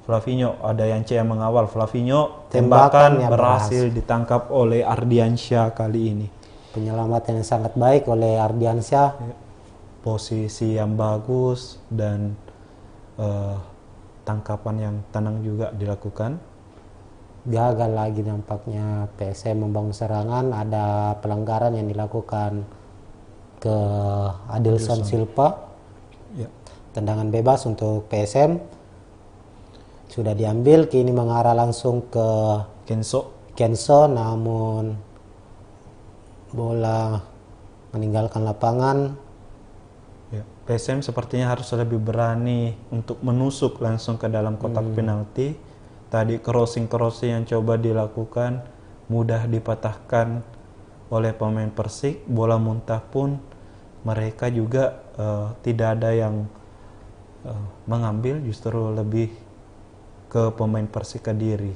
Flavinho, ada yang mengawal. Flavinho, tembakan berhasil ditangkap oleh Ardiansyah kali ini. Penyelamatan yang sangat baik oleh Ardiansyah. Posisi yang bagus dan tangkapan yang tenang juga dilakukan. Gagal lagi nampaknya PSM membangun serangan, ada pelanggaran yang dilakukan ke Adilson Silva. Tendangan bebas untuk PSM sudah diambil, kini mengarah langsung ke Kenso, namun bola meninggalkan lapangan. PSM sepertinya harus lebih berani untuk menusuk langsung ke dalam kotak penalti. Tadi crossing yang coba dilakukan mudah dipatahkan oleh pemain Persik. Bola muntah pun mereka juga tidak ada yang mengambil, justru lebih ke pemain Persik Kediri.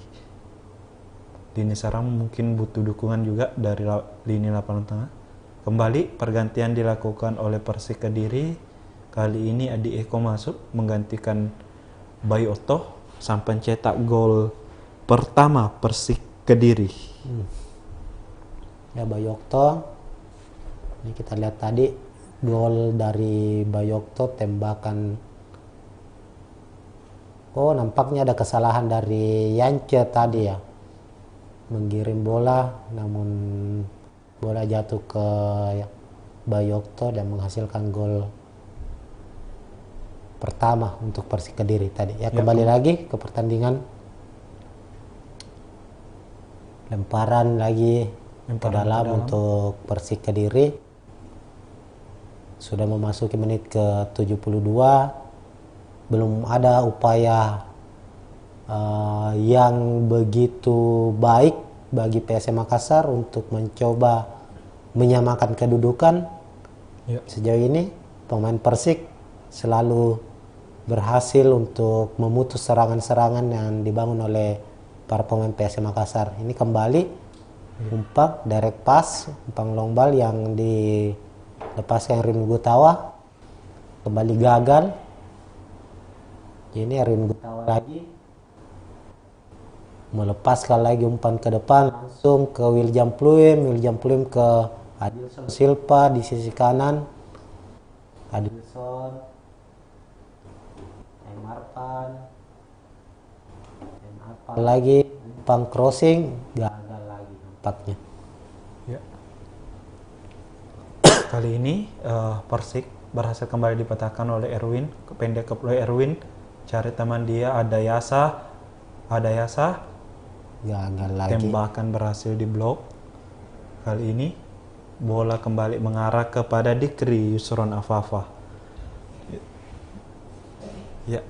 Dini Saram mungkin butuh dukungan juga dari lini lapangan tengah. Kembali pergantian dilakukan oleh Persik Kediri. Kali ini Adi Eko masuk menggantikan Bayu Oto, sang pencetak gol pertama Persik Kediri. Ya, Bayu Oto. Ini kita lihat tadi gol dari Bayu Oto, tembakan. Oh, nampaknya ada kesalahan dari Yance tadi ya. Mengirim bola, namun bola jatuh ke Bayu Oto dan menghasilkan gol pertama untuk Persik Kediri tadi. Ya, kembali lagi ke pertandingan. Lemparan lagi ke dalam untuk Persik Kediri. Sudah memasuki menit ke 72. Belum ada upaya yang begitu baik bagi PSM Makassar untuk mencoba menyamakan kedudukan. Sejauh ini pemain Persik selalu berhasil untuk memutus serangan-serangan yang dibangun oleh para pemain PSM Makassar. Ini kembali umpan direct pass, umpan long ball yang dilepaskan Erwin Gutawa, kembali gagal. Ini Erwin Gutawa lagi melepaskan lagi umpan ke depan, langsung ke William Pluim ke Adilson Silva di sisi kanan. Dan apalagi umpan crossing gagal lagi nampaknya. Ya. Kali ini Persik berhasil kembali dipecahkan oleh Erwin, pendek ke Erwin, cari teman dia, ada Yasa, Gagal lagi. tembakan berhasil diblok. Kali ini bola kembali mengarah kepada Dikri Yusron Afafa. Ya,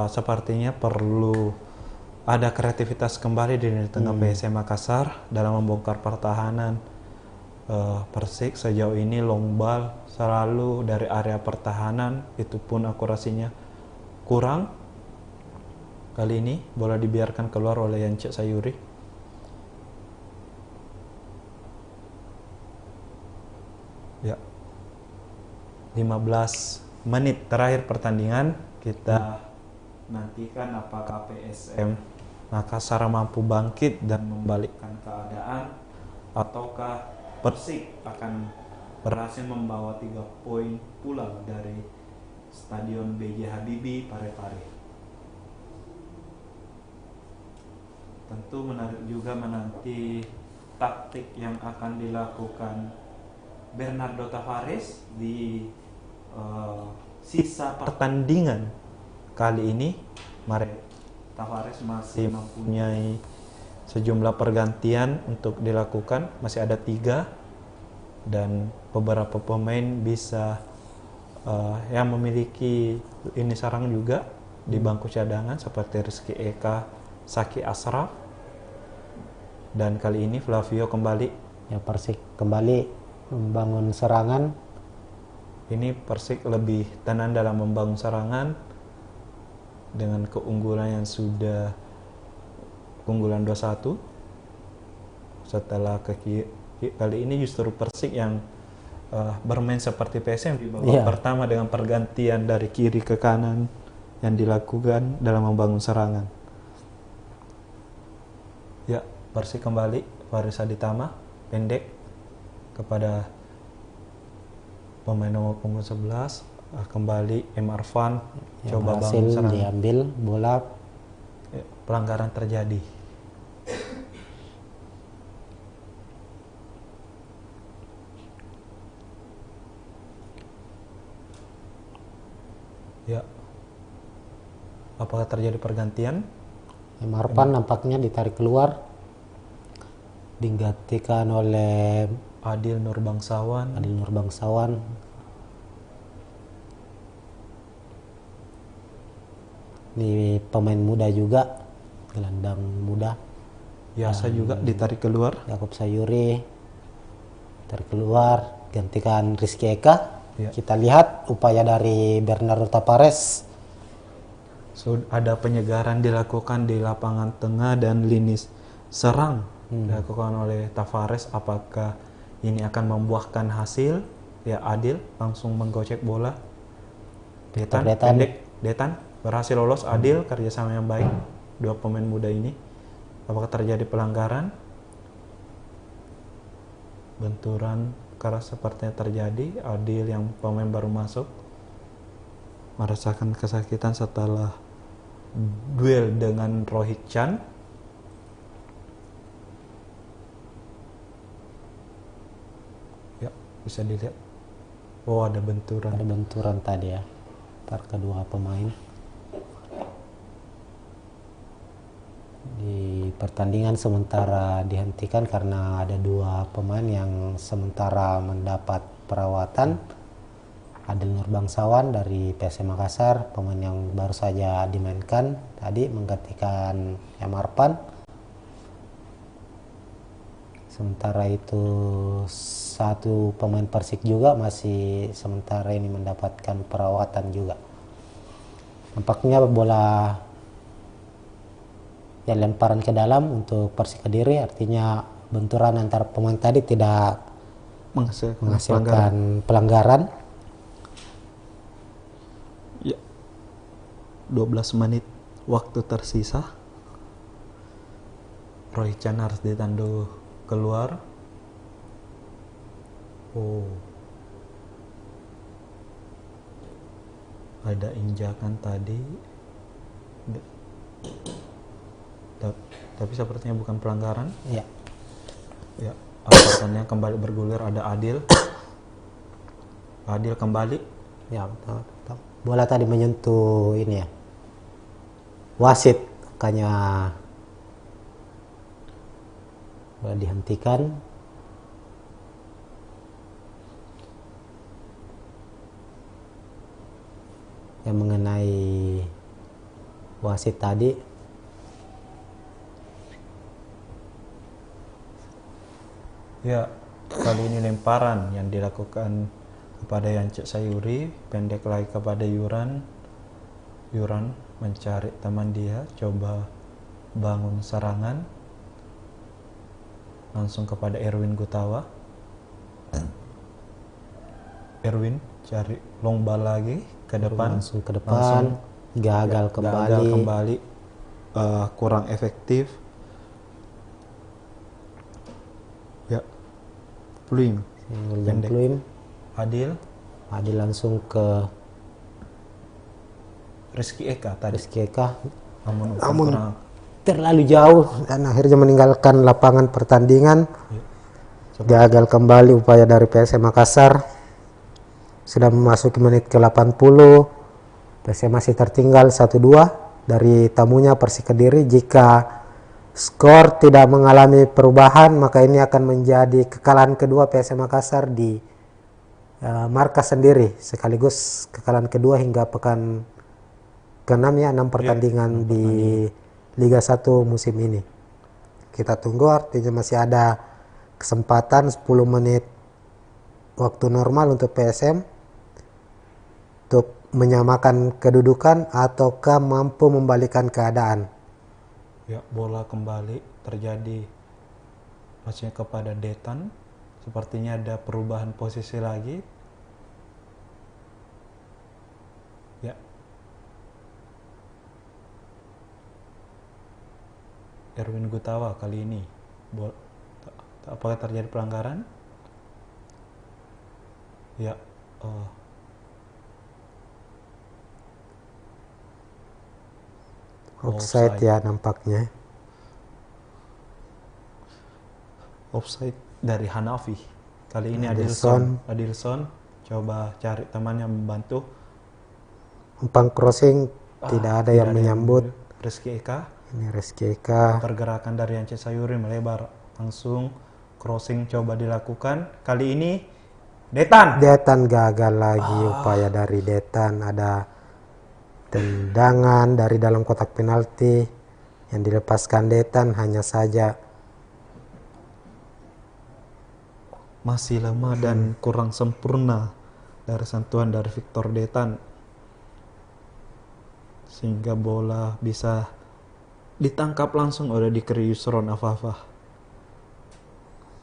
sepertinya perlu ada kreativitas kembali di tengah PSM Makassar dalam membongkar pertahanan. Persik sejauh ini long ball selalu dari area pertahanan, itu pun akurasinya kurang. Kali ini bola dibiarkan keluar oleh Yance Sayuri. Ya, 15 menit terakhir pertandingan, kita nantikan apakah PSM Makassar mampu bangkit dan membalikkan keadaan, ataukah Persik akan berhasil membawa 3 poin pulang dari Stadion B.J. Habibie Parepare. Tentu menarik juga menanti taktik yang akan dilakukan Bernardo Tavares di sisa pertandingan kali ini. Tavares masih mempunyai sejumlah pergantian untuk dilakukan, masih ada 3, dan beberapa pemain bisa yang memiliki ini sarang juga di bangku cadangan seperti Rizky Eka, Saki Asraf, dan kali ini Flavio kembali. Ya, Persik kembali membangun serangan. Ini Persik lebih tenang dalam membangun serangan dengan keunggulan yang sudah keunggulan 2-1. Setelah kali ini justru Persik yang bermain seperti PSM di babak pertama dengan pergantian dari kiri ke kanan yang dilakukan dalam membangun serangan. Ya, Persik kembali, Faris Aditama pendek kepada pemain nomor punggung 11, kembali M. Arfan coba bangun serangan, diambil bola. Ya, pelanggaran terjadi. Ya, apakah terjadi pergantian? Marpan nampaknya ditarik keluar, digantikan oleh Adil Nurbangsawan. Ini pemain muda juga, gelandang muda. Yasa juga ditarik keluar. Yakob Sayuri ditarik keluar, gantikan Rizky Eka. Ya. Kita lihat upaya dari Bernardo Tavares. Ada penyegaran dilakukan di lapangan tengah dan lini serang dilakukan oleh Tavares. Apakah ini akan membuahkan hasil? Ya, Adil langsung menggocek bola. Detan pendek, Detan berhasil lolos. Adil, kerjasama yang baik dua pemain muda ini. Apakah terjadi pelanggaran? Benturan keras sepertinya terjadi. Adil yang pemain baru masuk merasakan kesakitan setelah duel dengan Rohit Chan. Ya, bisa dilihat. Oh, ada benturan. Ada benturan tadi ya, antar kedua pemain. Di pertandingan sementara dihentikan karena ada 2 pemain yang sementara mendapat perawatan. Adil Nurbangsawan dari PSM Makassar, pemain yang baru saja dimainkan tadi, menggantikan Emarpan. Sementara itu 1 pemain Persik juga masih sementara ini mendapatkan perawatan juga. Nampaknya bola ya lemparan ke dalam untuk Persik Kediri, artinya benturan antar pemain tadi tidak menghasilkan pelanggaran. Ya, 12 menit waktu tersisa. Roy Chan harus ditandu keluar. Oh, ada injakan tadi. De- tapi sepertinya bukan pelanggaran. Ya. Ya, pertandingan kembali bergulir, ada Adil. Adil kembali. Ya, betul, betul. Bola tadi menyentuh ini ya. Wasit, makanya bola dihentikan. Yang mengenai wasit tadi, Ya, kali ini lemparan yang dilakukan kepada Yance Sayuri, pendek lagi kepada Yuran. Yuran mencari teman dia, coba bangun serangan. Langsung kepada Erwin Gutawa. Erwin cari long ball lagi ke depan. langsung ke depan, gagal kembali. Gagal kembali. Kurang efektif. Ya, Pluim pendek. Pluim. Adil Langsung ke Rizky Eka tadi. Rizky Eka, Namun kurang. terlalu jauh dan akhirnya meninggalkan lapangan pertandingan. Gagal kembali upaya dari PSM Makassar. Sudah memasuki menit ke-80. PSM masih tertinggal 1-2 dari tamunya Persik Kediri. Jika skor tidak mengalami perubahan, maka ini akan menjadi kekalahan kedua PSM Makassar di markas sendiri, sekaligus kekalahan kedua hingga pekan ke-6 ya, 6 pertandingan di Liga 1 musim ini. Kita tunggu, artinya masih ada kesempatan 10 menit waktu normal untuk PSM untuk menyamakan kedudukan ataukah mampu membalikan keadaan. Ya, bola kembali terjadi masih kepada Detan. Sepertinya ada perubahan posisi lagi. Ya. Erwin Gutawa kali ini. Apakah terjadi pelanggaran? Ya. Offside ya nampaknya. Offside dari Hanafi. Kali ini Adilson. Adilson coba cari temannya membantu. Umpan crossing tidak ada yang menyambut. Rizky Eka. Ini Rizky Eka. Pergerakan dari Yance Sayuri melebar langsung, crossing coba dilakukan. Kali ini Detan Gagal lagi upaya dari Detan. Ada tendangan dari dalam kotak penalti yang dilepaskan Detan, hanya saja masih lemah dan kurang sempurna dari sentuhan dari Victor Detan, sehingga bola bisa ditangkap langsung oleh Dikri Yusron Afafah.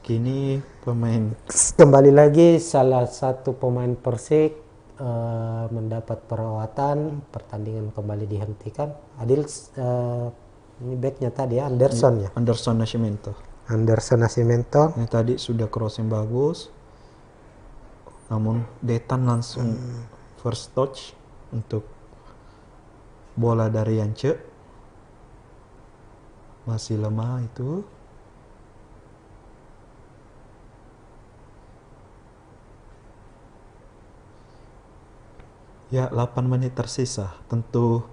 Kini pemain kembali lagi salah satu pemain Persik mendapat perawatan, pertandingan kembali dihentikan. Adil ini backnya tadi ya, Anderson ya. Anderson Nascimento. Nascimento. Ini tadi sudah crossing bagus, namun Detan langsung first touch untuk bola dari Yance. Masih lemah itu. Ya, 8 menit tersisa. Tentu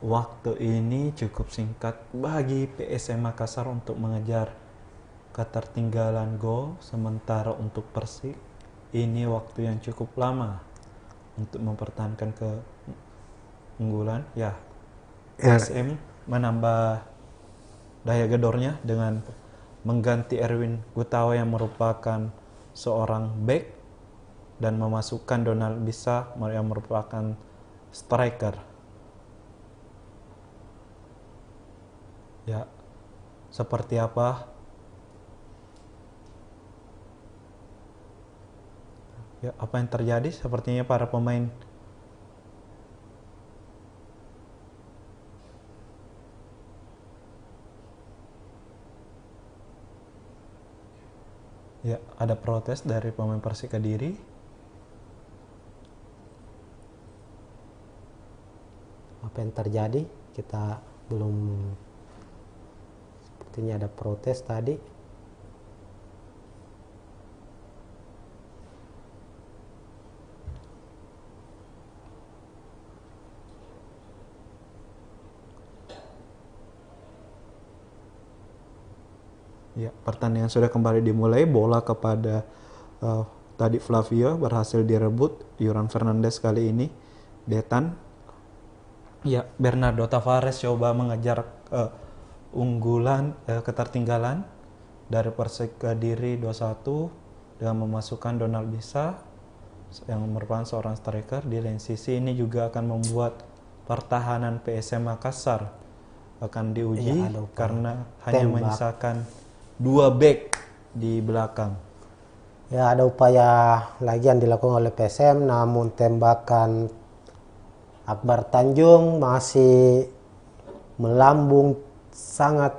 waktu ini cukup singkat bagi PSM Makassar untuk mengejar ketertinggalan gol. Sementara untuk Persik, ini waktu yang cukup lama untuk mempertahankan keunggulan. Ya, PSM menambah daya gedornya dengan mengganti Erwin Gutawa yang merupakan seorang back dan memasukkan Donald Bisa yang merupakan striker. Ya, seperti apa? Ya, apa yang terjadi? Sepertinya para pemain ya, ada protes dari pemain Persik Kediri. apa yang terjadi. Kita belum, sepertinya ada protes tadi. Ya, pertandingan sudah kembali dimulai. Bola kepada tadi Flavio berhasil direbut. Yuran Fernandes kali ini. Detan. Ya, Bernardo Tavares coba mengejar ketertinggalan dari Persik Kediri 2-1 dengan memasukkan Donald Bisa yang merupakan seorang striker. Di lain sisi ini juga akan membuat pertahanan PSM Makassar akan diuji karena hanya menyisakan 2 back di belakang. Ya, ada upaya lagi yang dilakukan oleh PSM, namun tembakan Akbar Tanjung masih melambung sangat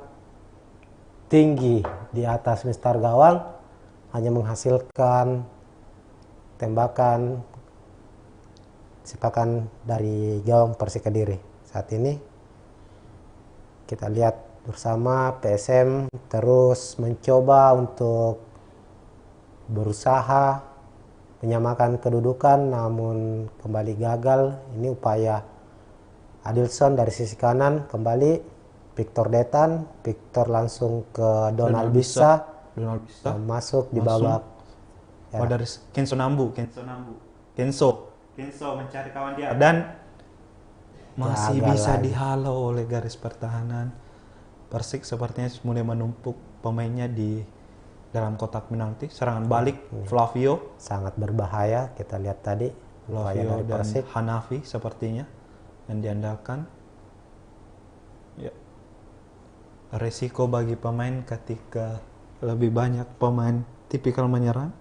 tinggi di atas mistar gawang, hanya menghasilkan tembakan sepakan dari gawang Persik Kediri. Saat ini kita lihat bersama PSM terus mencoba untuk berusaha menyamakan kedudukan, namun kembali gagal. Ini upaya Adilson dari sisi kanan, kembali Victor Detan, Victor langsung ke Donald Bisa, masuk di babak. Ya. Dari Kenzo mencari kawan dia dan masih bisa dihalau oleh garis pertahanan. Persik sepertinya mulai menumpuk pemainnya di dalam kotak penalti. Serangan balik Flavio sangat berbahaya, kita lihat tadi Flavio dan Persik. Hanafi sepertinya yang diandalkan. Ya. Resiko bagi pemain ketika lebih banyak pemain tipikal menyerang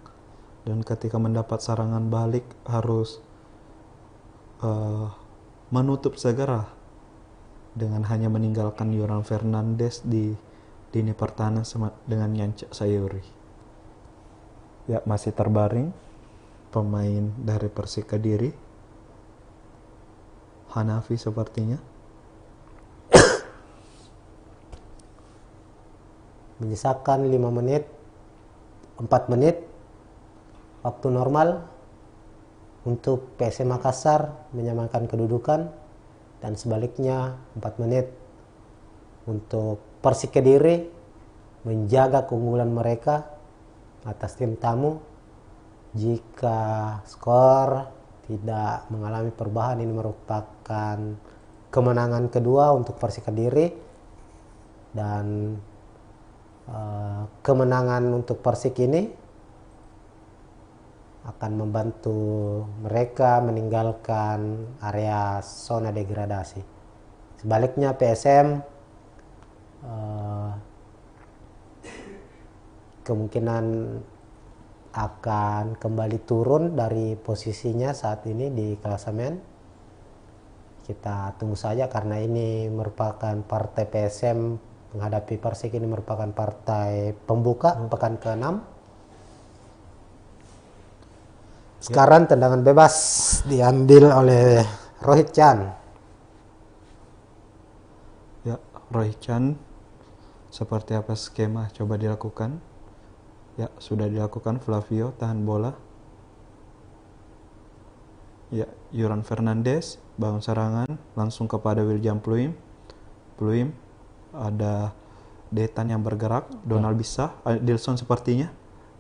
dan ketika mendapat serangan balik harus menutup segera dengan hanya meninggalkan Yuran Fernandes di lini pertahanan dengan Nyancak Sayuri. Ya, masih terbaring pemain dari Persik Kediri. Hanafi sepertinya. Menyisakan 4 menit waktu normal untuk PSM Makassar menyamakan kedudukan, dan sebaliknya 4 menit untuk Persik Kediri menjaga keunggulan mereka atas tim tamu. Jika skor tidak mengalami perubahan, ini merupakan kemenangan kedua untuk Persik Kediri, dan kemenangan untuk Persik ini akan membantu mereka meninggalkan area zona degradasi. Sebaliknya PSM kemungkinan akan kembali turun dari posisinya saat ini di klasemen. Kita tunggu saja, karena ini merupakan partai PSM menghadapi Persik, ini merupakan partai pembuka pekan ke-6. Sekarang tendangan bebas diambil oleh Rohit Chan. Ya, Rohit Chan, seperti apa skema coba dilakukan? Ya, sudah dilakukan. Flavio tahan bola. Ya, Yuran Fernandes bangun serangan langsung kepada William Pluim. Ada Detan yang bergerak, Donald Bisa, Adilson sepertinya.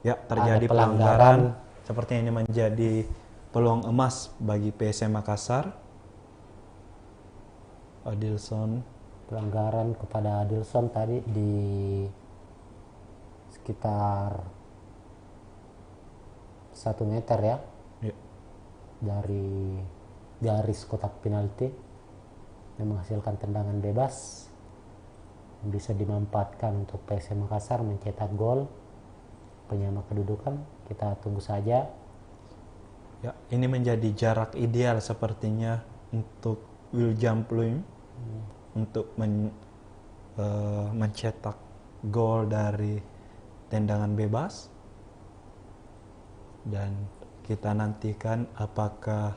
Ya, terjadi pelanggaran. Sepertinya ini menjadi peluang emas bagi PSM Makassar. Adilson, pelanggaran kepada Adilson tadi di sekitar 1 meter ya, dari garis kotak penalti, yang menghasilkan tendangan bebas yang bisa dimanfaatkan untuk PSM Makassar mencetak gol penyama kedudukan. Kita tunggu saja. Ya, ini menjadi jarak ideal sepertinya untuk William Pluim untuk mencetak gol dari tendangan bebas, dan kita nantikan apakah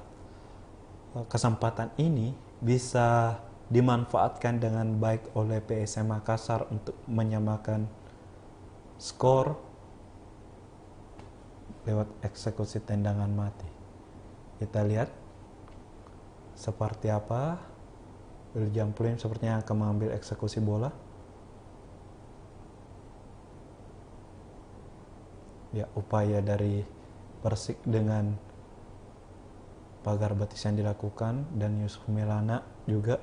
kesempatan ini bisa dimanfaatkan dengan baik oleh PSM Makassar untuk menyamakan skor lewat eksekusi tendangan mati. Kita lihat seperti apa. William Pluim sepertinya akan mengambil eksekusi bola. Ya, upaya dari Persik dengan pagar betis yang dilakukan, dan Yusuf Melana juga.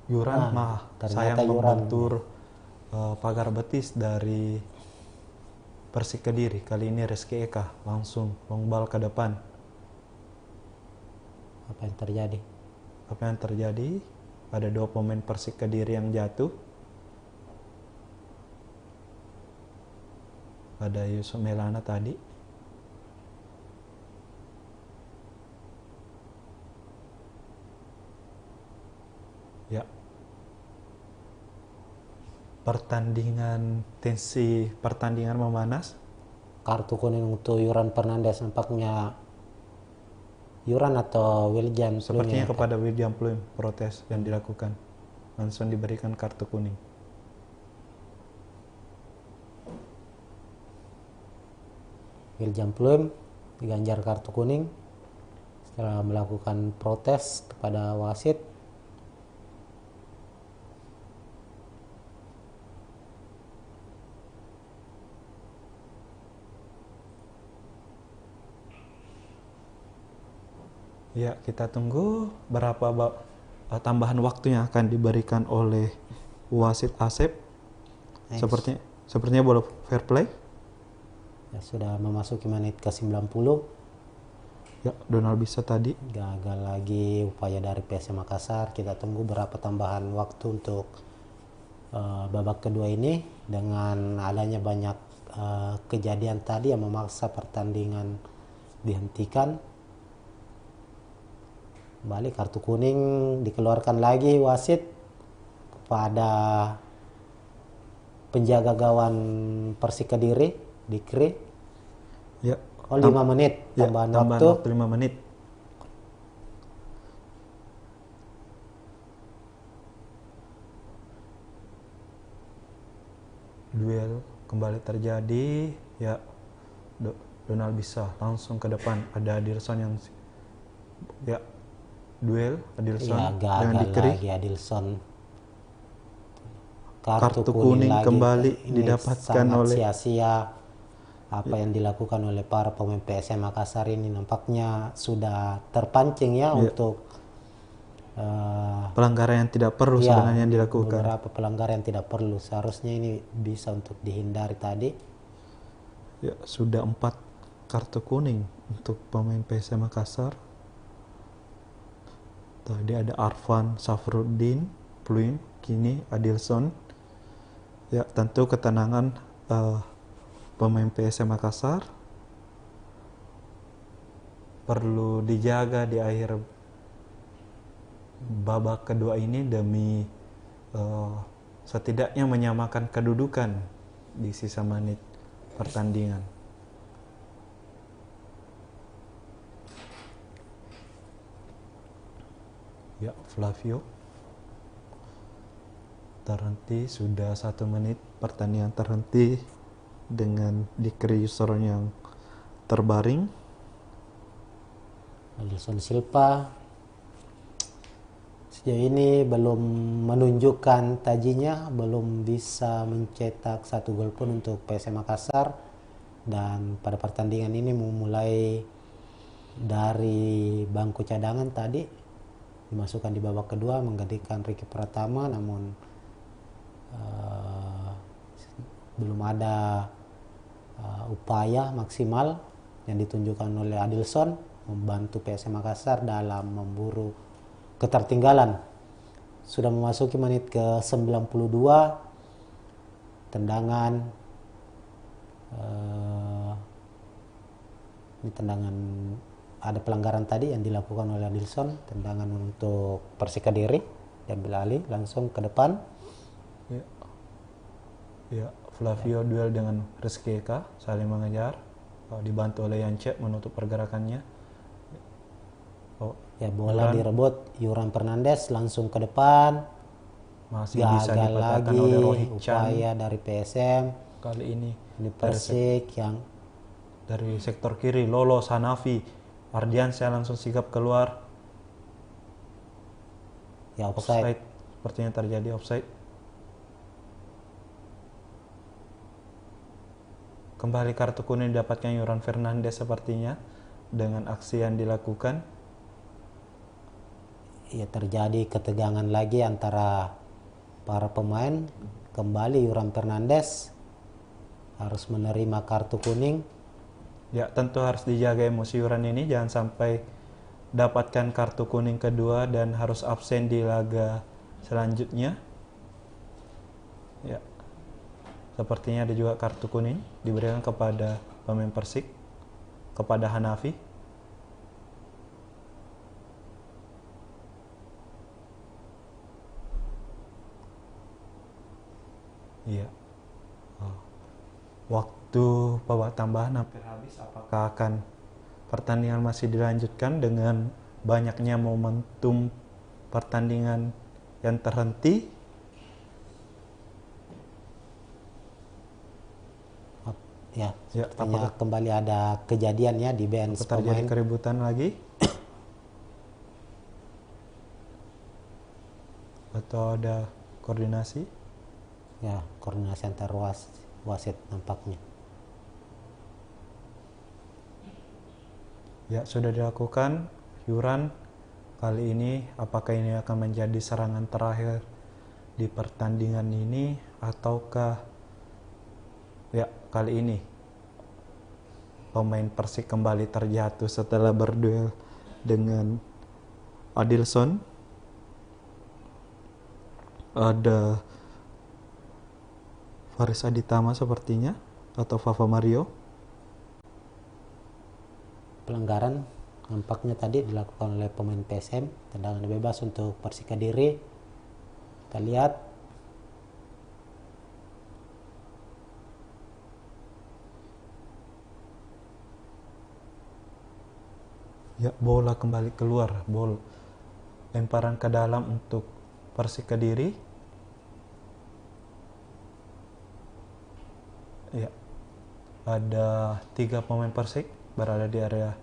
Yuran sayang membentur pagar betis dari Persik Kediri. Kali ini Rizky Eka langsung long ball ke depan. Apa yang terjadi? Apa yang terjadi? Ada 2 pemain Persik Kediri yang jatuh. Ada Yusuf Melana tadi. Ya. Tensi pertandingan memanas. Kartu kuning untuk Yuran Fernandes, nampaknya Yuran atau William Sepertinya Pluim ya? kepada William Pluim protes yang dilakukan. Langsung diberikan kartu kuning. William Pluim diganjar kartu kuning setelah melakukan protes kepada wasit. Ya, kita tunggu berapa tambahan waktu yang akan diberikan oleh wasit Asep. Nice. Sepertinya bola fair play. Ya, sudah memasuki menit ke 90. Ya, Donald bisa tadi. Gagal lagi upaya dari PSM Makassar. Kita tunggu berapa tambahan waktu untuk babak kedua ini. Dengan adanya banyak kejadian tadi yang memaksa pertandingan dihentikan. Balik kartu kuning dikeluarkan lagi wasit kepada penjaga gawang Persik Kediri, Dikri. Ya. Oh, 5 menit tambahan waktu. 5 menit. Duel kembali terjadi. Ya, Donald bisa langsung ke depan. Ada Adilson yang duel Adilson Ya, dengan gagal Dikri. lagi Adilson. Kartu kuning lagi. kembali Ini didapatkan sangat oleh sia-sia apa yang dilakukan oleh para pemain PSM Makassar ini. Nampaknya sudah terpancing ya untuk pelanggaran yang tidak perlu sebenarnya yang dilakukan. Beberapa pelanggaran yang tidak perlu. Seharusnya ini bisa untuk dihindari tadi. Ya, sudah 4 kartu kuning untuk pemain PSM Makassar. Tadi ada Arfan Safruddin, Pluim, kini Adilson. Ya, tentu ketenangan pemain PSM Makassar perlu dijaga di akhir babak kedua ini demi setidaknya menyamakan kedudukan di sisa menit pertandingan. Ya, Flavio terhenti, sudah 1 menit pertandingan terhenti dengan Dikri Yusron yang terbaring. Alisson Silva sejauh ini belum menunjukkan tajinya, belum bisa mencetak 1 gol pun untuk PSM Makassar. Dan pada pertandingan ini memulai dari bangku cadangan tadi, dimasukkan di babak kedua menggantikan Ricky Pratama, namun belum ada upaya maksimal yang ditunjukkan oleh Adilson membantu PSM Makassar dalam memburu ketertinggalan. Sudah memasuki menit ke 92, tendangan ini tendangan, ada pelanggaran tadi yang dilakukan oleh Adilson, tendangan untuk Persik Kediri, diambil alih langsung ke depan. Ya, Flavio duel dengan Rizky Eka, saling mengejar, dibantu oleh Yance menutup pergerakannya. Oh, Ya, bola direbut Yuran Fernandes langsung ke depan. masih bisa Gagal dipatahkan lagi oleh Rohit Chan. upaya dari PSM. Kali ini Ini Persik yang dari sektor kiri lolos Hanafi. Ardiansyah langsung sigap keluar. ya offside. Offside. Sepertinya terjadi offside. Kembali kartu kuning didapatkan Yuran Fernandes sepertinya dengan aksi yang dilakukan. Ya, terjadi ketegangan lagi antara para pemain. Kembali Yuran Fernandes harus menerima kartu kuning. Ya, tentu harus dijaga emosi Yuran ini, jangan sampai dapatkan kartu kuning kedua dan harus absen di laga selanjutnya. Ya, sepertinya ada juga kartu kuning diberikan kepada pemain Persik, kepada Hanafi. Iya. Waktu babak tambahan hampir habis. Apakah akan pertandingan masih dilanjutkan dengan banyaknya momentum pertandingan yang terhenti? Ya, Ya, sepertinya kembali ada kejadian ya di bench Terjadi pemain. keributan lagi? Atau ada koordinasi? Ya, koordinasi antar wasit nampaknya. Ya, sudah dilakukan. Yuran kali ini, apakah ini akan menjadi serangan terakhir di pertandingan ini, ataukah ya kali ini pemain Persik kembali terjatuh setelah berduel dengan Adilson? Ada Faris Aditama sepertinya, atau Fafa Mario. Pelanggaran nampaknya tadi dilakukan oleh pemain PSM, tendangan bebas untuk Persik Kediri. Kita lihat. Ya, bola kembali keluar, lemparan ke dalam untuk Persik Kediri. Ya, ada 3 pemain Persik berada di area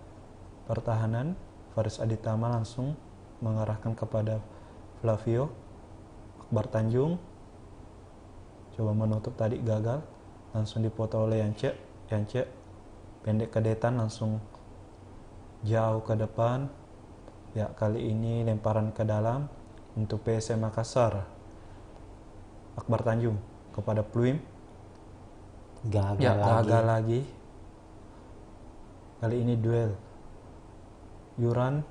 pertahanan. Faris Aditama langsung mengarahkan kepada Flavio. Akbar Tanjung coba menutup tadi, gagal, langsung dipotong oleh Yance pendek ke Detan, langsung jauh ke depan. Ya, kali ini lemparan ke dalam untuk PSM Makassar. Akbar Tanjung kepada Pluim. Gagal lagi. Kali ini duel. Yuran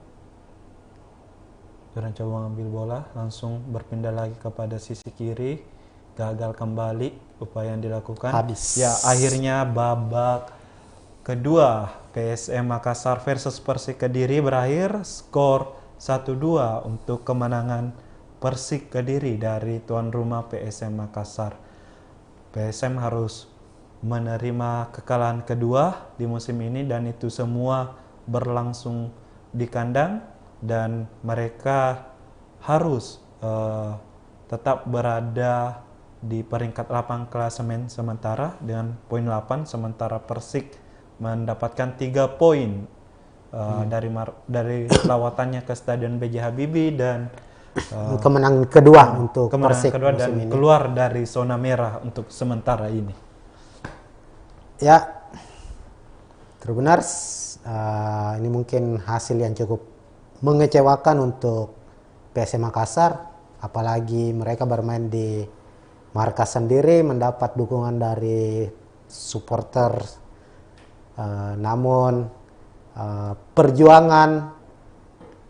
coba mengambil bola, langsung berpindah lagi kepada sisi kiri. Gagal kembali upaya yang dilakukan. Habis. Ya, akhirnya babak kedua PSM Makassar versus Persik Kediri berakhir skor 1-2 untuk kemenangan Persik Kediri dari tuan rumah PSM Makassar. PSM harus menerima kekalahan kedua di musim ini, dan itu semua berlangsung di kandang, dan mereka harus tetap berada di peringkat 8 klasemen sementara dengan poin 8, sementara Persik mendapatkan 3 poin dari lawatannya ke Stadion B.J. Habibie, dan kemenangan kedua untuk Persik kedua musim dan ini. keluar dari zona merah untuk sementara ini. Ya, Tribuners, ini mungkin hasil yang cukup mengecewakan untuk PSM Makassar, apalagi mereka bermain di markas sendiri, mendapat dukungan dari supporter, namun perjuangan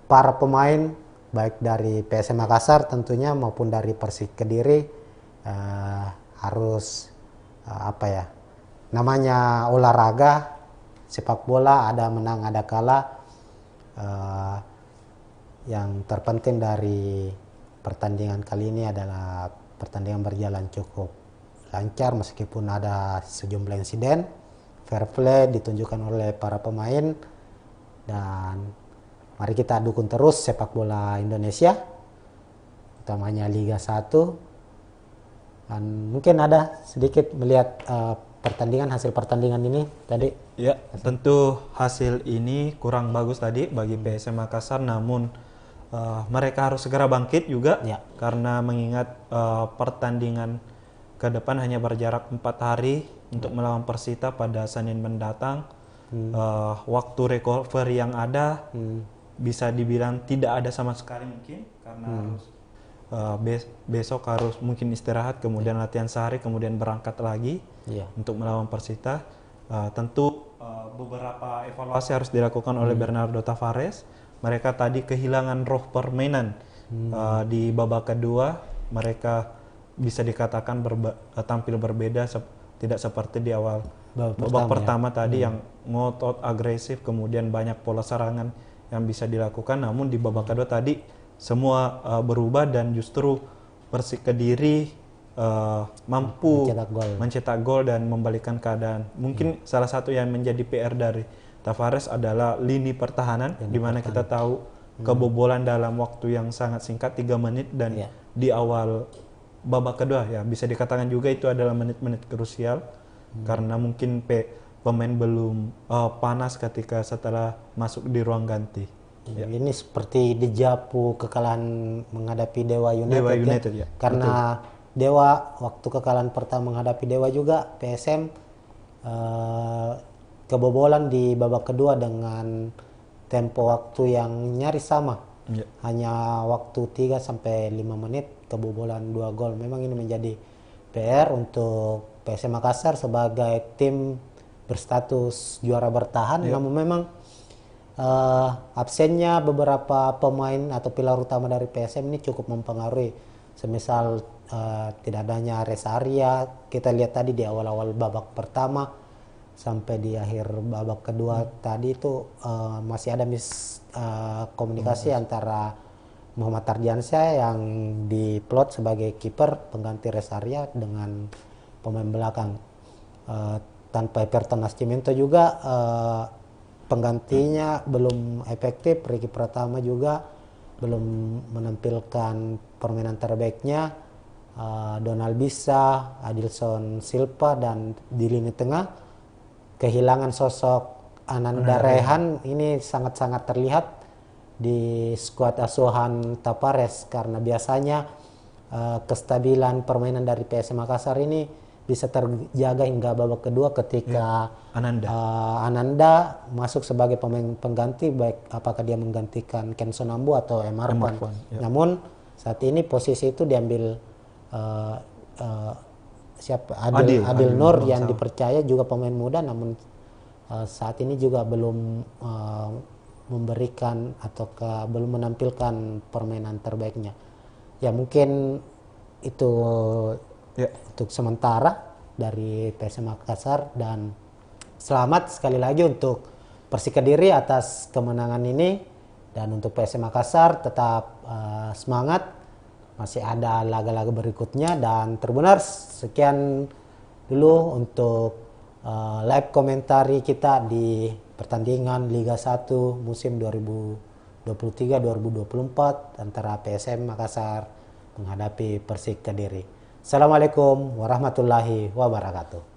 para pemain baik dari PSM Makassar tentunya maupun dari Persik Kediri harus namanya olahraga sepak bola, ada menang ada kalah. Yang terpenting dari pertandingan kali ini adalah pertandingan berjalan cukup lancar meskipun ada sejumlah insiden. Fair play ditunjukkan oleh para pemain, dan Mari kita dukung terus sepak bola Indonesia, utamanya Liga 1. Dan mungkin ada sedikit melihat hasil pertandingan ini tadi. Ya, tentu hasil ini kurang bagus tadi bagi PSM Makassar, namun mereka harus segera bangkit juga Ya. karena mengingat pertandingan ke depan hanya berjarak 4 hari untuk melawan Persita pada Senin mendatang. Waktu recovery yang ada bisa dibilang tidak ada sama sekali mungkin, karena harus besok harus mungkin istirahat, kemudian latihan sehari, kemudian berangkat lagi untuk melawan Persita. Tentu beberapa evaluasi harus dilakukan oleh Bernardo Tavares. Mereka tadi kehilangan roh permainan di babak kedua. Mereka bisa dikatakan tampil berbeda, tidak seperti di awal babak pertama tadi yang ngotot, agresif, kemudian banyak pola serangan yang bisa dilakukan. Namun di babak kedua tadi semua berubah dan justru Persik Kediri mampu mencetak gol dan membalikkan keadaan. Mungkin salah satu yang menjadi PR dari Tavares adalah lini pertahanan, di mana kita tahu kebobolan dalam waktu yang sangat singkat 3 menit dan di awal babak kedua ya bisa dikatakan juga itu adalah menit-menit krusial karena mungkin pemain belum panas ketika setelah masuk di ruang ganti. Ini seperti dejavu kekalahan menghadapi Dewa United, ya. Karena betul. Dewa waktu kekalahan pertama menghadapi Dewa juga PSM kebobolan di babak kedua dengan tempo waktu yang nyaris sama. Hanya waktu 3 sampai 5 menit kebobolan 2 gol. Memang ini menjadi PR untuk PSM Makassar sebagai tim berstatus juara bertahan, namun memang absennya beberapa pemain atau pilar utama dari PSM ini cukup mempengaruhi. Semisal tidak adanya Resaria, kita lihat tadi di awal-awal babak pertama sampai di akhir babak kedua tadi itu masih ada komunikasi antara Muhammad Ardiansyah yang diplot sebagai kiper pengganti Resaria dengan pemain belakang. Tanpa Everton Nascimento juga penggantinya belum efektif. Ricky Pratama juga belum menampilkan permainan terbaiknya. Donald Bisa, Adilson Silva, dan di lini tengah kehilangan sosok Ananda Rehan ini sangat-sangat terlihat di skuad asuhan Tavares, karena biasanya kestabilan permainan dari PSM Makassar ini bisa terjaga hingga babak kedua ketika Ananda masuk sebagai pemain pengganti, baik apakah dia menggantikan Kenson Ambu atau Emarpan. Namun saat ini posisi itu diambil Adil Nur yang dipercaya juga pemain muda, namun saat ini juga belum memberikan ataukah belum menampilkan permainan terbaiknya. Ya mungkin itu untuk sementara dari PSM Makassar, dan selamat sekali lagi untuk Persik Kediri atas kemenangan ini, dan untuk PSM Makassar tetap semangat, masih ada laga-laga berikutnya. Dan Tribuners, sekian dulu untuk live komentari kita di pertandingan Liga 1 musim 2023-2024 antara PSM Makassar menghadapi Persik Kediri. Assalamualaikum warahmatullahi wabarakatuh.